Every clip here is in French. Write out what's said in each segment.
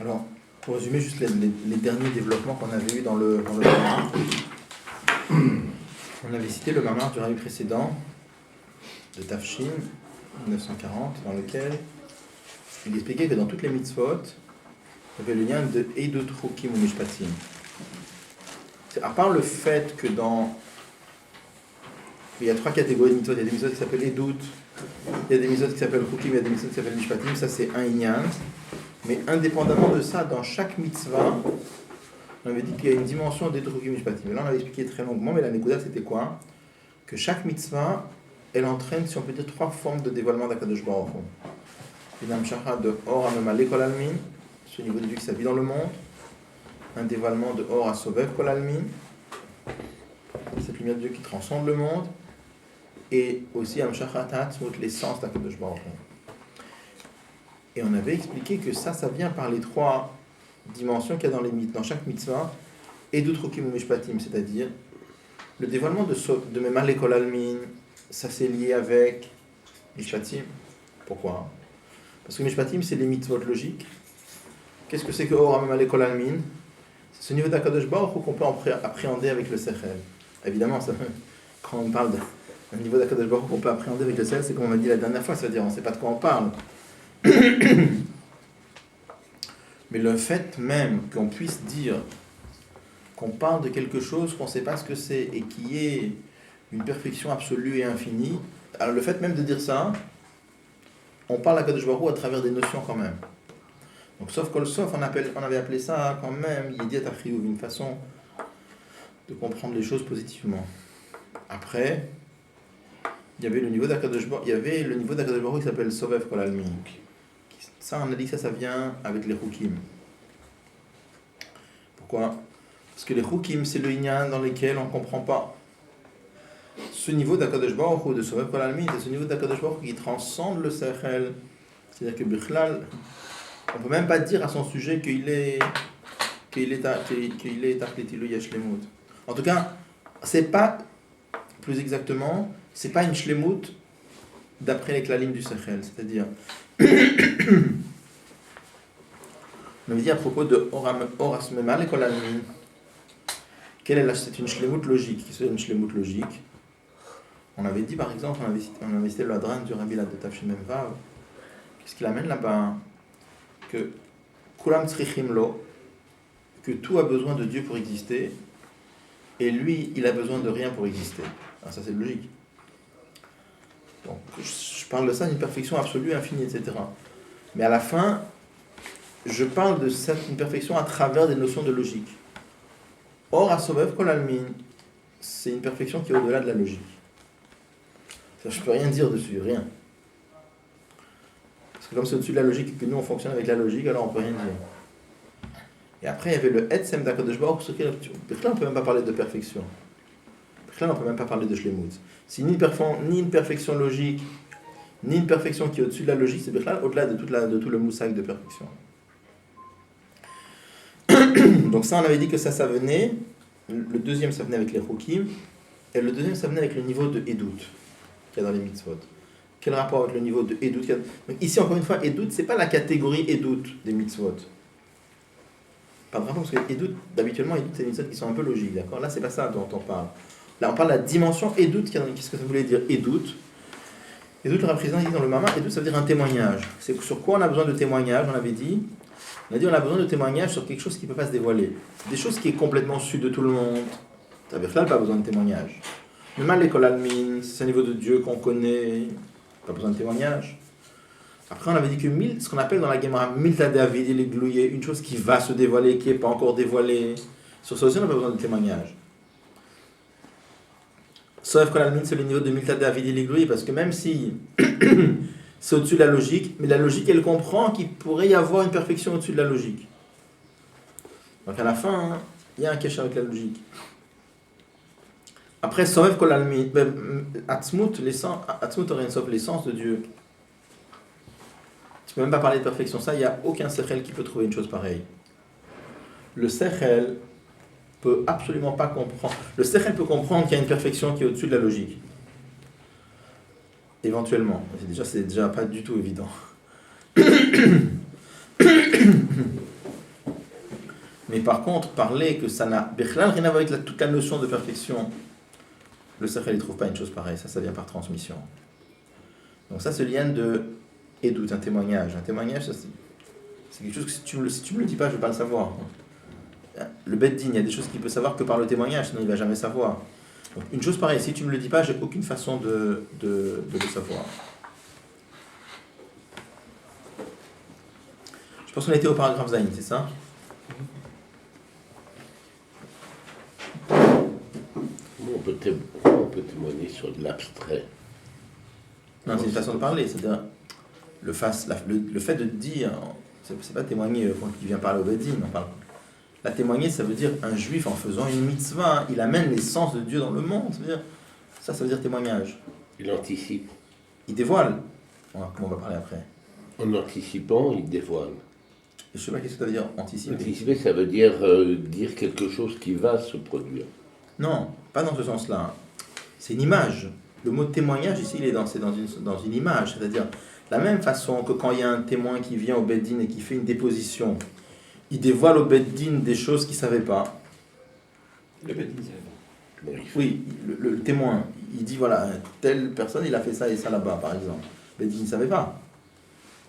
Alors, pour résumer juste les derniers développements qu'on avait eu dans le Mamar, on avait cité le Mamar du Rabbi précédent, de Tafshin, 1940, dans lequel il expliquait que dans toutes les mitzvot, il y avait le lien de Eidut Chukim ou Mishpatim. À part le fait que il y a trois catégories de mitzvot, il y a des mitzvot qui s'appellent Eidut, il y a des mitzvot qui s'appellent Chukim, il y a des mitzvot qui s'appellent Mishpatim, ça c'est un inyan. Mais indépendamment de ça, dans chaque mitzvah, on avait dit qu'il y a une dimension d'Eidut Chukim Mishpatim. Et là on avait expliqué très longuement, mais la négoda c'était quoi? Que chaque mitzvah, elle entraîne, si on peut dire, trois formes de dévoilement d'Akadosh Baruch Hu. Une amshacha de Or Amemale Kol Almin, ce niveau de Dieu qui s'habille dans le monde. Un dévoilement de Or Asovev Kol Almin, cette lumière de Dieu qui transcende le monde. Et aussi amshacha Tatzmut, l'essence d'Akadosh Baruch Hu. Et on avait expliqué que ça vient par les trois dimensions qu'il y a dans chaque mitzvah. Eidut Chukim ou Mishpatim, c'est-à-dire le dévoilement de Memale Kol Almin, ça c'est lié avec Mishpatim. Pourquoi? Parce que Mishpatim, c'est les mitzvot logiques. Qu'est-ce que c'est que Or Memale Kol Almin? C'est ce niveau d'Akadosh Baruch Hu qu'on peut appréhender avec le Sechel. Évidemment, ça, quand on parle d'un niveau d'Akadosh Baruch Hu qu'on peut appréhender avec le Sechel, c'est comme on m'a dit la dernière fois, c'est-à-dire on ne sait pas de quoi on parle. Mais le fait même qu'on puisse dire qu'on parle de quelque chose qu'on ne sait pas ce que c'est et qui est une perfection absolue et infinie, alors le fait même de dire ça, on parle à Kadosh Baruch Hu à travers des notions quand même. Donc sauf kol sof, on avait appelé ça quand même Yediat Achiyuv, une façon de comprendre les choses positivement. Après, il y avait le niveau d'Akadosh Baruch Hu qui s'appelle Sovev Kol Almin. Ça, on a dit que ça vient avec les Chukim. Pourquoi? Parce que les Chukim, c'est le Inyan dans lequel on ne comprend pas. Ce niveau d'Akadosh Baruch Hu, de Sovev Kol Almin, c'est ce niveau d'Akadosh Baruch Hu qui transcende le Sechel. C'est-à-dire que Bichlal, on ne peut même pas dire à son sujet qu'il est Tachlitilu Yashlemut. En tout cas, c'est pas, plus exactement, c'est pas une Shlemut d'après les klalim du Sechel. C'est-à-dire, on avait dit à propos de Oras Memale Kol Almin, c'est une shlemut logique. Qu'est-ce que c'est une shlemut logique? On avait dit par exemple, on avait cité le Hadran du Rabbi de Tafshin Mem Vav. Qu'est-ce qu'il amène là-bas? Que Kulam Tzrichim Lo, que tout a besoin de Dieu pour exister, et lui, il a besoin de rien pour exister. Alors ça c'est logique. Donc, je parle de ça d'une perfection absolue, infinie, etc. Mais à la fin, je parle de une perfection à travers des notions de logique. Or, Asovev Kol Almin, c'est une perfection qui est au-delà de la logique. C'est-à-dire, je ne peux rien dire dessus, rien. Parce que comme c'est au-dessus de la logique et que nous on fonctionne avec la logique, alors on ne peut rien dire. Et après, il y avait le Etzem d'Akadosh Baruch Hu, là on ne peut même pas parler de perfection. Là, on ne peut même pas parler de Shlemut. C'est ni une perfection logique, ni une perfection qui est au-dessus de la logique, c'est au-delà de tout le moussaï de perfection. Donc ça, on avait dit que ça venait, le deuxième, ça venait avec les Chukim, et le deuxième, ça venait avec le niveau de Eidut, qu'il y a dans les mitzvot. Quel rapport avec le niveau de Eidut? Donc ici, encore une fois, Eidut, c'est pas la catégorie Eidut des mitzvot. Pas de rapport, parce que Eidut, d'habituellement, Eidut, c'est des mitzvot qui sont un peu logiques, d'accord? Là, c'est pas ça dont on parle. Là, on parle de la dimension Eidut. Qu'est-ce que ça voulait dire Eidut? Eidut, le président dit dans le Mamar, Eidut, ça veut dire un témoignage. C'est sur quoi on a besoin de témoignage, on avait dit. On a dit on a besoin de témoignage sur quelque chose qui ne peut pas se dévoiler. Des choses qui est complètement su de tout le monde. Ça veut dire là, pas besoin de témoignage. Le mal Kol Almin, c'est un niveau de Dieu qu'on connaît. Pas besoin de témoignage. Après, on avait dit que ce qu'on appelle dans la Gemara, Milta David, il est glouillé, une chose qui va se dévoiler, qui n'est pas encore dévoilée. Sur ça aussi, on n'a pas besoin de témoignage. Sauf Kol Almin, c'est le niveau de Milta David, il est glouillé, parce que même si c'est au-dessus de la logique, mais la logique, elle comprend qu'il pourrait y avoir une perfection au-dessus de la logique. Donc à la fin, il y a un cache avec la logique. Après, Sovev Kol Almin, Atzmut, l'essence de Dieu. Tu peux même pas parler de perfection. Ça, il n'y a aucun Sechel qui peut trouver une chose pareille. Le Sechel peut absolument pas comprendre. Le Sechel peut comprendre qu'il y a une perfection qui est au-dessus de la logique. Éventuellement. C'est déjà pas du tout évident. Mais par contre, parler que ça n'a rien à voir avec toute la notion de perfection, le sechel ne trouve pas une chose pareille, ça vient par transmission. Donc ça, c'est le lien de Edout, un témoignage. Un témoignage, ça, c'est quelque chose que si tu me le dis pas, je ne vais pas le savoir. Le Beddin, il y a des choses qu'il peut savoir que par le témoignage, sinon il ne va jamais savoir. Donc une chose pareille, si tu ne me le dis pas, j'ai aucune façon de le savoir. Je pense qu'on était au paragraphe Zayn, c'est ça? On peut témoigner sur de l'abstrait. Non, c'est une façon de parler, c'est-à-dire le fait de dire, c'est pas témoigner quand il vient parler au Beddin, on parle. La témoigner, ça veut dire un juif en faisant une mitzvah, il amène l'essence de Dieu dans le monde, ça veut dire témoignage. Il anticipe. Il dévoile. Comment on va parler après? En anticipant, il dévoile. Je ne sais pas qu'est-ce que ça veut dire anticiper. Anticiper, ça veut dire dire quelque chose qui va se produire. Non, pas dans ce sens-là. C'est une image. Le mot témoignage, ici, il est dans une image. C'est-à-dire, de la même façon que quand il y a un témoin qui vient au Beddin et qui fait une déposition, il dévoile au Beddin des choses qu'il ne savait pas. Le Beddin ne savait pas. Oui, le témoin, il dit, voilà, telle personne, il a fait ça et ça là-bas, par exemple. Le Beddin ne savait pas.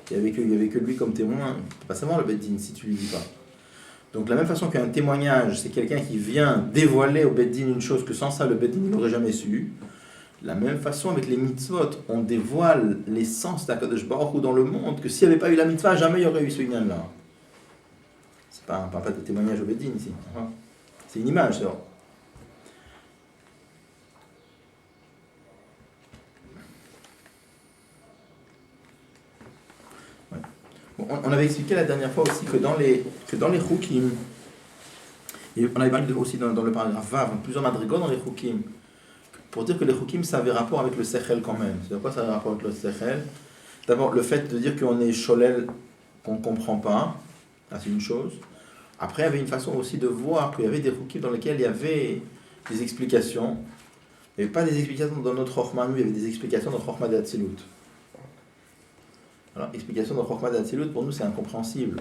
Il n'y avait que lui comme témoin. Tu ne peux pas savoir le Beddin si tu ne lui dis pas. Donc, de la même façon qu'un témoignage, c'est quelqu'un qui vient dévoiler au Beddin une chose que sans ça, le Beddin n'aurait jamais su. De la même façon, avec les mitzvot, on dévoile l'essence d'Akadosh Baruch Hu dans le monde, que s'il n'y avait pas eu la mitzvah, jamais il y aurait eu ce lien-là. C'est pas de témoignage au Beddin ici. C'est une image, ça. Ouais. Bon, on avait expliqué la dernière fois aussi que dans les Chukim, et on avait parlé aussi dans le paragraphe Vav, plusieurs madrigos dans les Chukim, pour dire que les Chukim, ça avait rapport avec le Sechel quand même. C'est quoi ça a rapport avec le Sechel? D'abord, le fait de dire qu'on est Sholel, qu'on ne comprend pas, c'est une chose. Après, il y avait une façon aussi de voir qu'il y avait des Chukim dans lesquels il y avait des explications. Il n'y avait pas des explications dans notre Chokhmah, nous, il y avait des explications dans notre Chokhmah d'Atzilut. Alors, explication dans Chokhmah d'Atzilut, pour nous, c'est incompréhensible.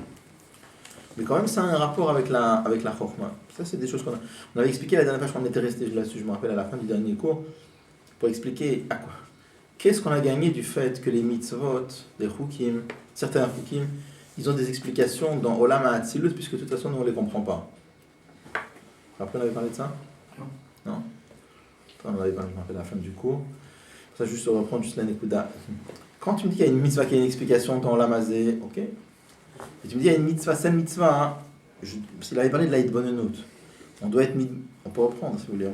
Mais quand même, ça a un rapport avec la Chokhmah. Ça, c'est des choses on avait expliqué la dernière fois qu'on était resté là-dessus, je me rappelle, à la fin du dernier cours, pour expliquer à quoi. Qu'est-ce qu'on a gagné du fait que les mitzvot, les Chukim, certains Chukim, ils ont des explications dans Olam HaAtzilut, puisque de toute façon, nous, on ne les comprend pas. Après, on avait parlé de ça? Non. On avait parlé, je me rappelle, à la fin du cours. Ça, juste reprendre juste la Nekuda. Quand tu me dis qu'il y a une mitzvah qui a une explication dans Olam Hazé, ok? Et tu me dis, il y a une mitzvah, c'est une mitzvah, s'il avait parlé de l'Aïd Bonenout, on doit être on peut reprendre, si vous voulez.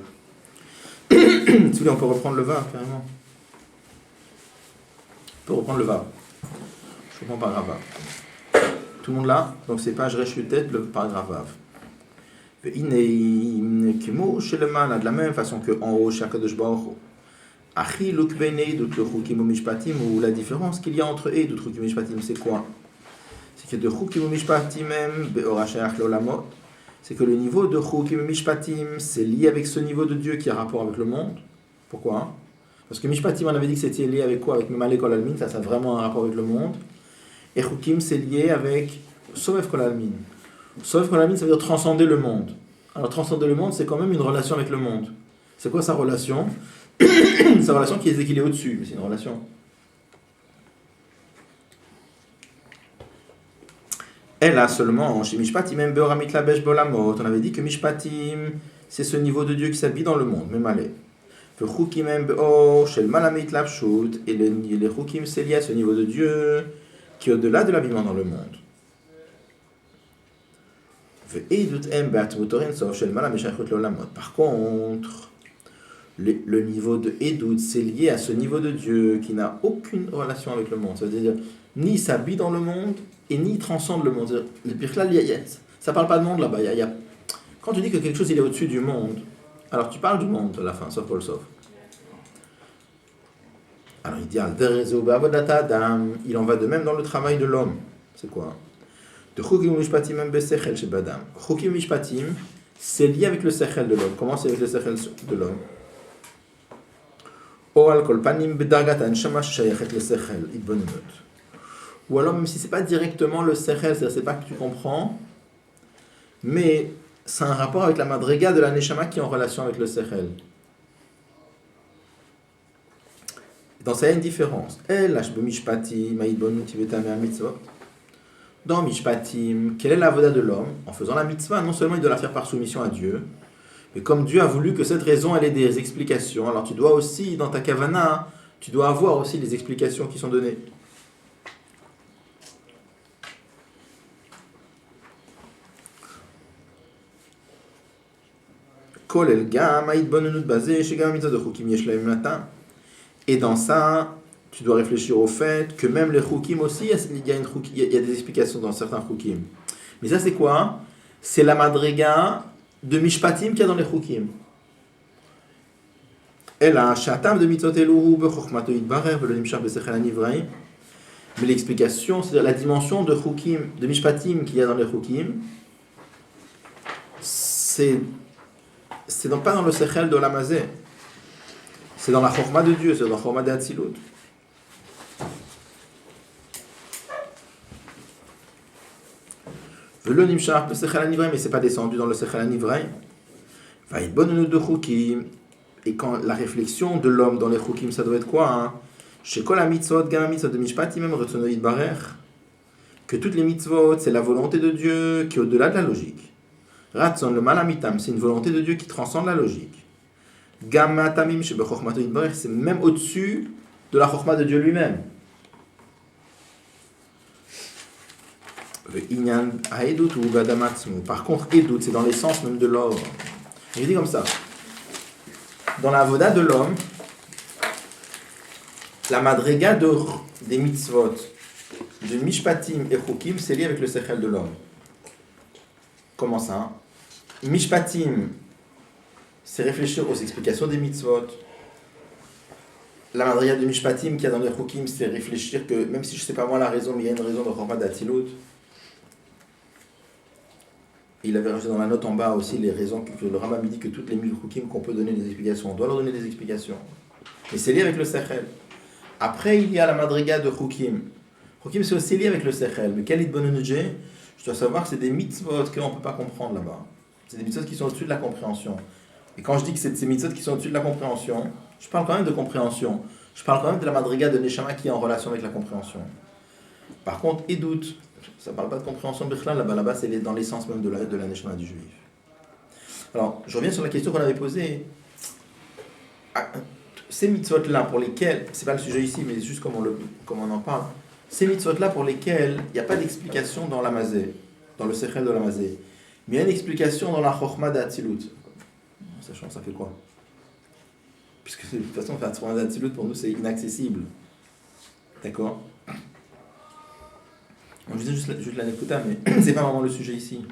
Si vous voulez, on peut reprendre le Vav, carrément. On peut reprendre le Vav. Je reprends le paragraphe Vav. Tout le monde là? Donc c'est page Rechutet, le paragraphe Vav. De la même façon qu'en haut, Shakadosh Baruch Hu, Achi Lukbene, d'autres Chukim ou Mishpatim, ou la différence qu'il y a entre eux, d'autres Chukim et Mishpatim, c'est quoi? C'est que de Chukim ou Mishpatim même, Be'orashayach Lolamot, c'est que le niveau de Chukim et Mishpatim, c'est lié avec ce niveau de Dieu qui a rapport avec le monde. Pourquoi? Parce que Mishpatim, on avait dit que c'était lié avec quoi? Avec Memale Kol Almin, ça a vraiment un rapport avec le monde. Et Chukim, c'est lié avec Sovev Kol Almin. Sovev Kol Almin, ça veut dire transcender le monde. Alors transcender le monde, c'est quand même une relation avec le monde. C'est quoi sa relation? Sa relation qui est qu'il est au-dessus, mais c'est une relation. Elle a seulement, chez Mishpatim, même Beoramit Labesh Bolamot, on avait dit que Mishpatim, c'est ce niveau de Dieu qui s'habille dans le monde, même allez. Le Chukim, même Beor, chez le Malamit Lapshut, et les Chukim, c'est lié à ce niveau de Dieu qui est au-delà de l'habillement dans le monde. Par contre, le niveau de Edout, c'est lié à ce niveau de Dieu qui n'a aucune relation avec le monde. C'est-à-dire, ni s'habille dans le monde, et ni transcende le monde. Le Birklal, ça ne parle pas de monde là-bas. Quand tu dis que quelque chose il est au-dessus du monde, alors tu parles du monde à la fin, sauf Paul sauf. Alors il dit, il en va de même dans le travail de l'homme. C'est quoi? De Chukim Mishpatim Besechel chez Badam. Chukim Mishpatim, c'est lié avec le Sechel de l'homme. Comment c'est avec le Sechel de l'homme? Ou alors, même si c'est pas directement le Sechel, c'est-à-dire c'est pas que tu comprends, mais c'est un rapport avec la madriga de la neshama qui est en relation avec le sechel. Dans ça, il y a une différence. Dans Mishpatim, quelle est la voda de l'homme? En faisant la mitzvah, non seulement il doit la faire par soumission à Dieu, mais comme Dieu a voulu que cette raison, elle ait des explications, alors tu dois aussi, dans ta kavana, tu dois avoir aussi les explications qui sont données. Et dans ça, tu dois réfléchir au fait que même les chukim aussi, il y a des explications dans certains chukim. Mais ça, c'est quoi? C'est la madriga de mishpatim qu'il y a dans les chukim. Mais l'explication, c'est-à-dire la dimension de chukim, de mishpatim qu'il y a dans les chukim, c'est pas dans le sechel de l'amazé. C'est dans la chorma de Dieu, c'est dans la chorma d'Atzilut. Mais c'est pas descendu dans le sechel anivraï. Et quand la réflexion de l'homme dans les chukim, ça doit être quoi? Que toutes les mitzvot, c'est la volonté de Dieu qui est au-delà de la logique. Ratson le malamitam, c'est une volonté de Dieu qui transcende la logique. Gammatamim shebechokmato yitbarech, c'est même au-dessus de la chokma de Dieu lui-même. Par contre, edut, c'est dans l'essence même de l'homme. Je dis comme ça. Dans la voda de l'homme, la madriga des mitzvot, de mishpatim et chukim, c'est lié avec le sechel de l'homme. Comment ça? Mishpatim, c'est réfléchir aux explications des mitzvot. La madriga de mishpatim qu'il y a dans les chukim, c'est réfléchir que, même si je ne sais pas moi la raison, mais il y a une raison de chorma d'Atzilut. Il avait rajouté dans la note en bas aussi les raisons que le Rambam dit que toutes les 1000 chukim qu'on peut donner des explications, on doit leur donner des explications. Et c'est lié avec le sechel. Après, il y a la madriga de chukim. Chukim, c'est aussi lié avec le sechel. Mais quel est le bon je dois savoir que c'est des mitzvot qu'on ne peut pas comprendre là-bas. C'est des mitzvot qui sont au-dessus de la compréhension. Et quand je dis que c'est ces mitzvot qui sont au-dessus de la compréhension, je parle quand même de compréhension. Je parle quand même de la madriga de Neshama qui est en relation avec la compréhension. Par contre, Edout, ça ne parle pas de compréhension bichlal, là-bas c'est dans l'essence même de la Neshama du juif. Alors, je reviens sur la question qu'on avait posée. Ces mitzvot-là pour lesquels, c'est pas le sujet ici, mais juste comme on en parle, ces mitzvot-là pour lesquels il n'y a pas d'explication dans l'amazé, dans le sechel de l'amazé, mais il y a une explication dans la chorma d'Atzilut. Sachant ça fait quoi? Puisque de toute façon, faire chorma d'Atzilut pour nous c'est inaccessible. D'accord? On disait juste la nekuta, mais c'est pas vraiment le sujet ici.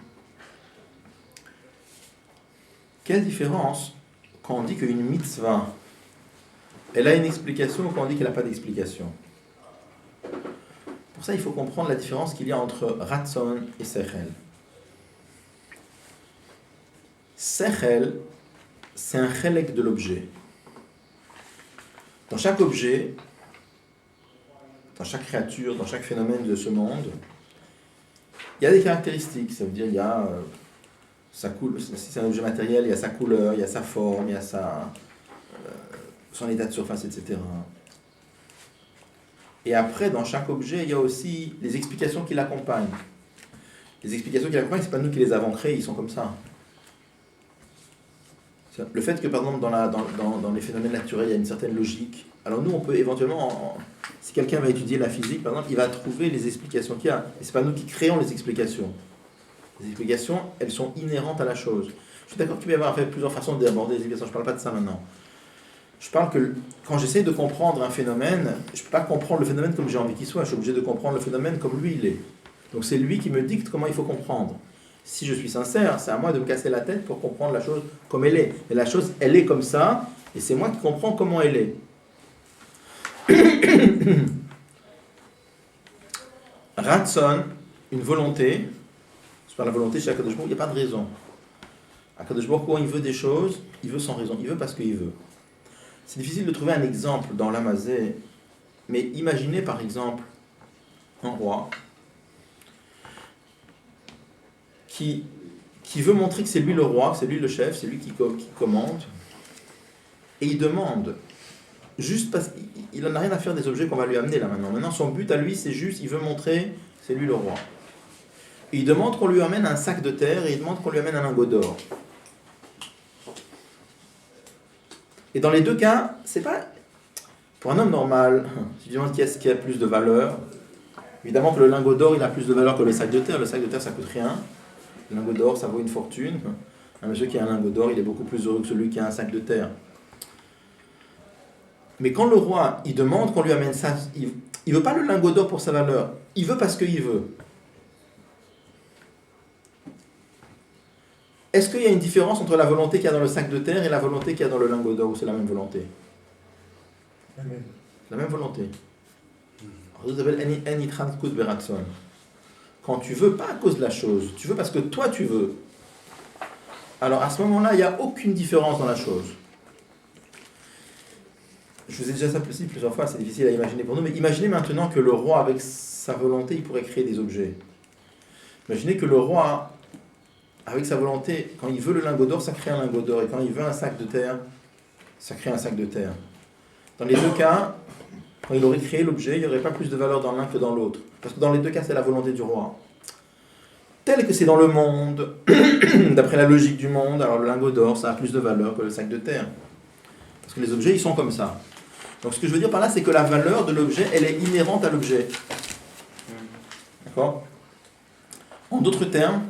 Quelle différence quand on dit qu'une mitzvah, elle a une explication ou quand on dit qu'elle n'a pas d'explication? Pour ça, il faut comprendre la différence qu'il y a entre Ratson et Sechel. Sechel, c'est un chelek de l'objet. Dans chaque objet, dans chaque créature, dans chaque phénomène de ce monde, il y a des caractéristiques. Ça veut dire il y a si c'est un objet matériel, il y a sa couleur, il y a sa forme, il y a son état de surface, etc. Et après, dans chaque objet, il y a aussi les explications qui l'accompagnent. Les explications qui l'accompagnent, ce n'est pas nous qui les avons créées, ils sont comme ça. Le fait que, par exemple, dans les phénomènes naturels, il y a une certaine logique. Alors nous, on peut éventuellement, si quelqu'un va étudier la physique, par exemple, il va trouver les explications qu'il y a. Et ce n'est pas nous qui créons les explications. Les explications, elles sont inhérentes à la chose. Je suis d'accord qu'il peut y avoir plusieurs façons d'aborder les explications. Je ne parle pas de ça maintenant. Je parle que quand j'essaie de comprendre un phénomène, je ne peux pas comprendre le phénomène comme j'ai envie qu'il soit. Je suis obligé de comprendre le phénomène comme lui, il est. Donc c'est lui qui me dicte comment il faut comprendre. Si je suis sincère, c'est à moi de me casser la tête pour comprendre la chose comme elle est. Et la chose, elle est comme ça, et c'est moi qui comprends comment elle est. Ratson, une volonté, c'est pas la volonté chez Akadosh Baruch Hu, il n'y a pas de raison. Akadosh Baruch Hu, quand il veut des choses, il veut sans raison, il veut parce qu'il veut. C'est difficile de trouver un exemple dans l'Amazé, mais imaginez par exemple un roi qui qui veut montrer que c'est lui le roi, que c'est lui le chef, c'est lui qui commande. Et il demande, juste parce qu'il n'en a rien à faire des objets qu'on va lui amener là maintenant. Maintenant, son but à lui, c'est juste, il veut montrer que c'est lui le roi. Et il demande qu'on lui amène un sac de terre et il demande qu'on lui amène un lingot d'or. Et dans les deux cas, c'est pas... Pour un homme normal, si tu demandes qui a plus de valeur, évidemment que le lingot d'or, il a plus de valeur que le sac de terre. Le sac de terre, ça coûte rien. Le lingot d'or, ça vaut une fortune. Un monsieur qui a un lingot d'or, il est beaucoup plus heureux que celui qui a un sac de terre. Mais quand le roi, il demande qu'on lui amène ça, il ne veut pas le lingot d'or pour sa valeur. Il veut parce qu'il veut. Est-ce qu'il y a une différence entre la volonté qu'il y a dans le sac de terre et la volonté qu'il y a dans le lingot d'or, ou c'est la même volonté? La même volonté. Quand tu veux, pas à cause de la chose, tu veux parce que toi tu veux. Alors à ce moment-là, il n'y a aucune différence dans la chose. Je vous ai déjà simplifié plusieurs fois, c'est difficile à imaginer pour nous, mais imaginez maintenant que le roi, avec sa volonté, il pourrait créer des objets. Imaginez que le roi, avec sa volonté, quand il veut le lingot d'or, ça crée un lingot d'or, et quand il veut un sac de terre, ça crée un sac de terre. Dans les deux cas, quand il aurait créé l'objet, il n'y aurait pas plus de valeur dans l'un que dans l'autre. Parce que dans les deux cas, c'est la volonté du roi. Tel que c'est dans le monde, d'après la logique du monde, alors le lingot d'or, ça a plus de valeur que le sac de terre. Parce que les objets, ils sont comme ça. Donc ce que je veux dire par là, c'est que la valeur de l'objet, elle est inhérente à l'objet. D'accord? En d'autres termes,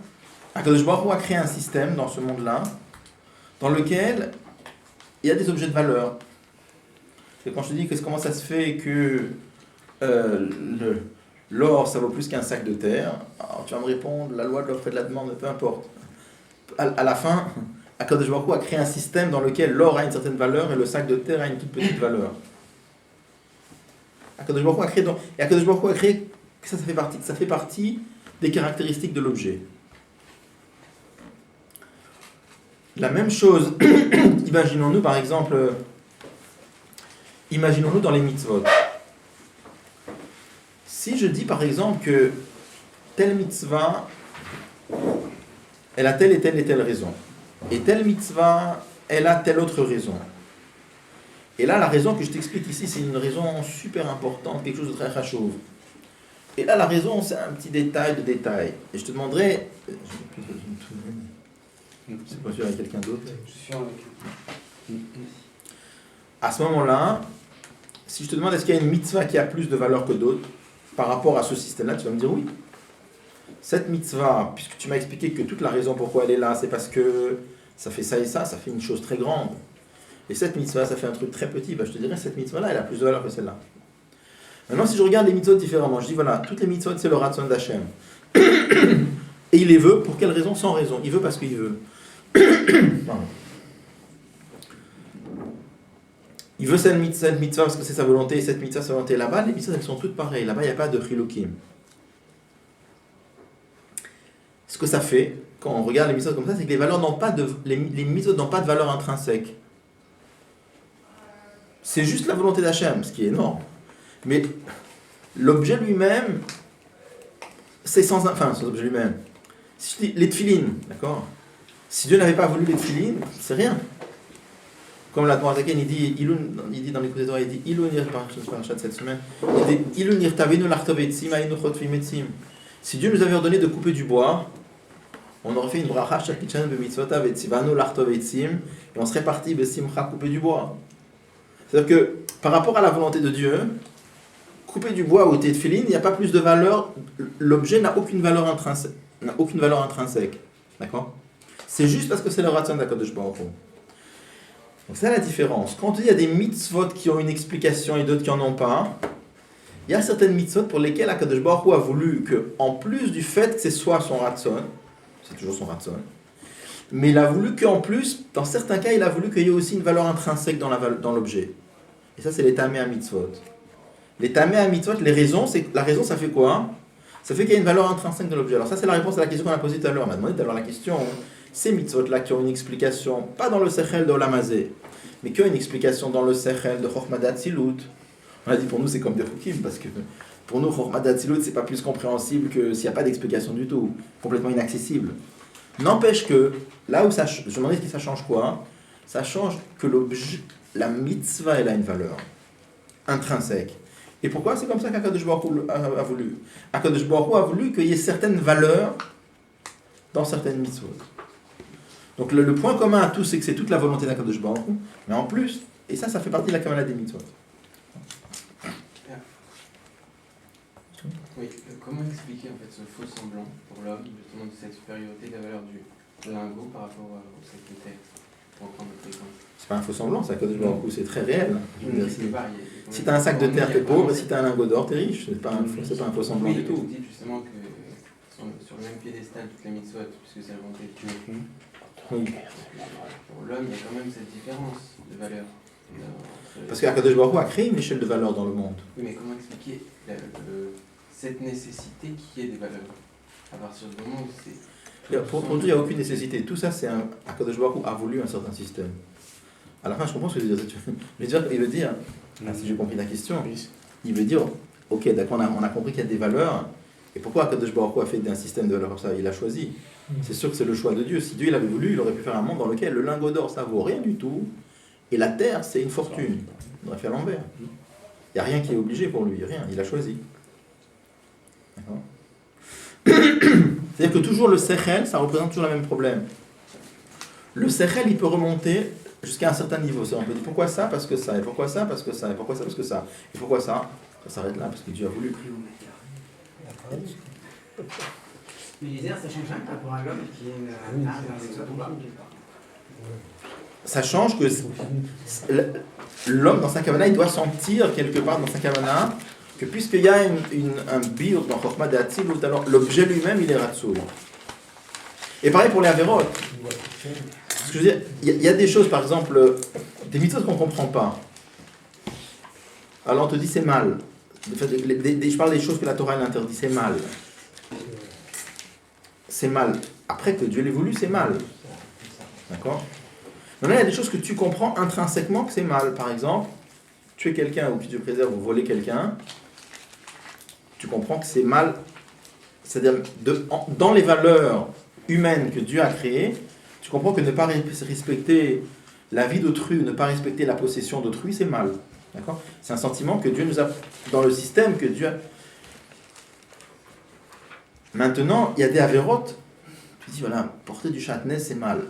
Akadosh Baruch Hu a créé un système dans ce monde-là, dans lequel il y a des objets de valeur. Et quand je te dis comment ça se fait que l'or, ça vaut plus qu'un sac de terre, alors tu vas me répondre, la loi de l'offre et de la demande, peu importe. À la fin, Akadosh Baruch Hu a créé un système dans lequel l'or a une certaine valeur et le sac de terre a une toute petite valeur. Akadosh Baruch Hu a créé, et Akadosh Baruch Hu a créé que ça fait partie des caractéristiques de l'objet. La même chose, imaginons-nous par exemple, imaginons-nous dans les mitzvot. Si je dis par exemple que telle mitzvah, elle a telle et telle et telle raison, et telle mitzvah, elle a telle autre raison. Et là, la raison que je t'explique ici, c'est une raison super importante, quelque chose de très chachouv. Et là, la raison, c'est un petit détail de détail. Et je te demanderai... C'est pas sûr avec quelqu'un d'autre. Je suis avec. À ce moment-là, si je te demande est-ce qu'il y a une mitzvah qui a plus de valeur que d'autres par rapport à ce système-là, tu vas me dire oui. Cette mitzvah, puisque tu m'as expliqué que toute la raison pourquoi elle est là, c'est parce que ça fait ça et ça fait une chose très grande. Et cette mitzvah, ça fait un truc très petit, je te dirais cette mitzvah-là, elle a plus de valeur que celle-là. Maintenant, si je regarde les mitzvot différemment, je dis voilà, toutes les mitzvot, c'est le Ratzon d'Hachem. Et il les veut, pour quelle raison? Sans raison. Il veut parce qu'il veut. Il veut cette mitzvah parce que c'est sa volonté, et cette mitzvah, sa volonté. Là-bas, les mitzvot, elles sont toutes pareilles. Là-bas, il n'y a pas de chilukim. Ce que ça fait, quand on regarde les mitzvot comme ça, c'est que les mitzvot n'ont pas de valeur intrinsèque. C'est juste la volonté d'Hachem, ce qui est énorme. Mais l'objet lui-même, c'est sans objet lui-même. Si je dis les tefilines, d'accord? Si Dieu n'avait pas voulu les tefilines, c'est rien. Comme la Torah il dit dans l'écoute des Torah, il dit cette semaine, il dit si Dieu nous avait ordonné de couper du bois, on aurait fait une bracha shakichan b'mitzvotav et tzivanu lartov etzim, et on serait parti besimcha couper du bois. C'est-à-dire que par rapport à la volonté de Dieu, couper du bois ou tefilin, il n'y a pas plus de valeur, l'objet n'a aucune valeur intrinsèque. D'accord? C'est juste parce que c'est le Ratzon d'Akadosh Baruch Hu. Donc c'est la différence. Quand il y a des mitzvot qui ont une explication et d'autres qui n'en ont pas, il y a certaines mitzvot pour lesquelles Akadosh Baruch Hu a voulu que, en plus du fait que c'est soit son Ratzon, c'est toujours son Ratzon, mais il a voulu qu'en plus, dans certains cas, il a voulu qu'il y ait aussi une valeur intrinsèque dans l'objet. Et ça, c'est les tamei à mitzvot. Les tamei à mitzvot, la raison, ça fait quoi? Ça fait qu'il y a une valeur intrinsèque de l'objet. Alors ça, c'est la réponse à la question qu'on a posée tout à l'heure. On a demandé tout à l'heure la question, ces mitzvot-là qui ont une explication, pas dans le sechel de Olam Hazeh, mais qui ont une explication dans le sechel de Chochma d'Atzilut. On a dit pour nous, c'est comme des chukim, parce que pour nous, Chochma d'Atzilut, c'est pas plus compréhensible que s'il n'y a pas d'explication du tout, complètement inaccessible. N'empêche que, là où ça, je me demandais si ça change quoi? Ça change que l'objet, la mitzvah, elle a une valeur intrinsèque. Et pourquoi? C'est comme ça qu'Akadosh Baruch Hu a voulu. Akadosh Baruch Hu a voulu qu'il y ait certaines valeurs dans certaines mitzvot. Donc le point commun à tous, c'est que c'est toute la volonté d'Akadosh Baruch Hu, mais en plus, et ça fait partie de la kavanah des mitzvot. Oui, comment expliquer en fait ce faux semblant pour l'homme, justement de cette supériorité de la valeur du lingot par rapport au secrétaire, pour reprendre notre exemple? C'est pas un faux semblant, c'est Akadosh Baruch Hu, c'est très réel. Je veux dire, si Si tu as un sac de terre, t'es pauvre, et si tu as un lingot d'or, t'es riche. C'est pas un faux semblant oui, du tout. vous dites justement que sur le même piédestal, toutes les mitzvot, puisque c'est la volonté de Dieu. Oui. Pour l'homme, il y a quand même cette différence de valeur. Parce qu'Akadosh Baruch Hu a créé une échelle de valeur dans le monde. Oui, mais comment expliquer cette nécessité qui est des valeurs à partir du moment où c'est... Pour Dieu, il n'y a aucune nécessité. Tout ça, c'est Akadosh Baruch Hu a voulu un certain système. À la fin, je comprends ce que tu veux dire. Il veut dire, si j'ai compris ta question, il veut dire, ok, d'accord, on a compris qu'il y a des valeurs. Et pourquoi Akadosh Baruch Hu a fait un système de valeurs comme ça? Il a choisi. C'est sûr que c'est le choix de Dieu. Si Dieu il avait voulu, il aurait pu faire un monde dans lequel le lingot d'or, ça vaut rien du tout. Et la terre, c'est une fortune. Il aurait fait à l'envers. Il n'y a rien qui est obligé pour lui, rien. Il a choisi. D'accord. C'est-à-dire que toujours le sechel, ça représente toujours le même problème. Le sechel, il peut remonter jusqu'à un certain niveau. On peut dire pourquoi ça? Parce que ça. Et pourquoi ça? Parce que ça. Et pourquoi ça? Parce que ça. Et pourquoi ça? Ça s'arrête là, parce que Dieu a voulu. Mais les airs, ça change rien pour un homme qui est un âme dans les autres. Ça change que l'homme dans sa kavana, il doit sentir quelque part dans sa kavana que puisqu'il y a un bir dans Chokhmah de Hatzilut, alors l'objet lui-même il est ratsoul. Et pareil pour les averot. Ce que je veux dire, il y a des choses, par exemple, des mitzvot qu'on ne comprend pas. Alors on te dit c'est mal. Je parle des choses que la Torah elle interdit, c'est mal. C'est mal. Après que Dieu l'ait voulu, c'est mal. D'accord? Maintenant, il y a des choses que tu comprends intrinsèquement que c'est mal. Par exemple, tuer quelqu'un ou que tu préserves ou voler quelqu'un, tu comprends que c'est mal. C'est-à-dire, dans les valeurs humaines que Dieu a créées, tu comprends que ne pas respecter la vie d'autrui ou ne pas respecter la possession d'autrui, c'est mal. D'accord? C'est un sentiment que Dieu nous a... Dans le système que Dieu a... Maintenant, il y a des avérotes. Tu dis, voilà, porter du châtenay, c'est mal.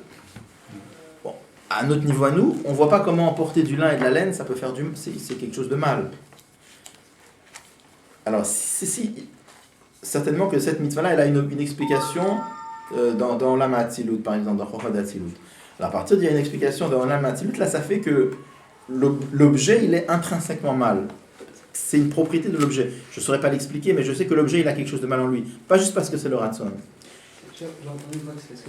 Bon, à notre niveau à nous, on ne voit pas comment porter du lin et de la laine, ça peut faire du... C'est quelque chose de mal. Alors, certainement que cette mitzvah-là, elle a une explication dans l'Am Hatzilut, par exemple, dans Chokhmah d'Hatzilut. Alors, à partir d'il y a une explication dans l'Am Hatzilut, là, ça fait que l'objet, il est intrinsèquement mal. C'est une propriété de l'objet. Je ne saurais pas l'expliquer, mais je sais que l'objet, il a quelque chose de mal en lui. Pas juste parce que c'est le ratson. J'ai entendu une fois que c'est parce que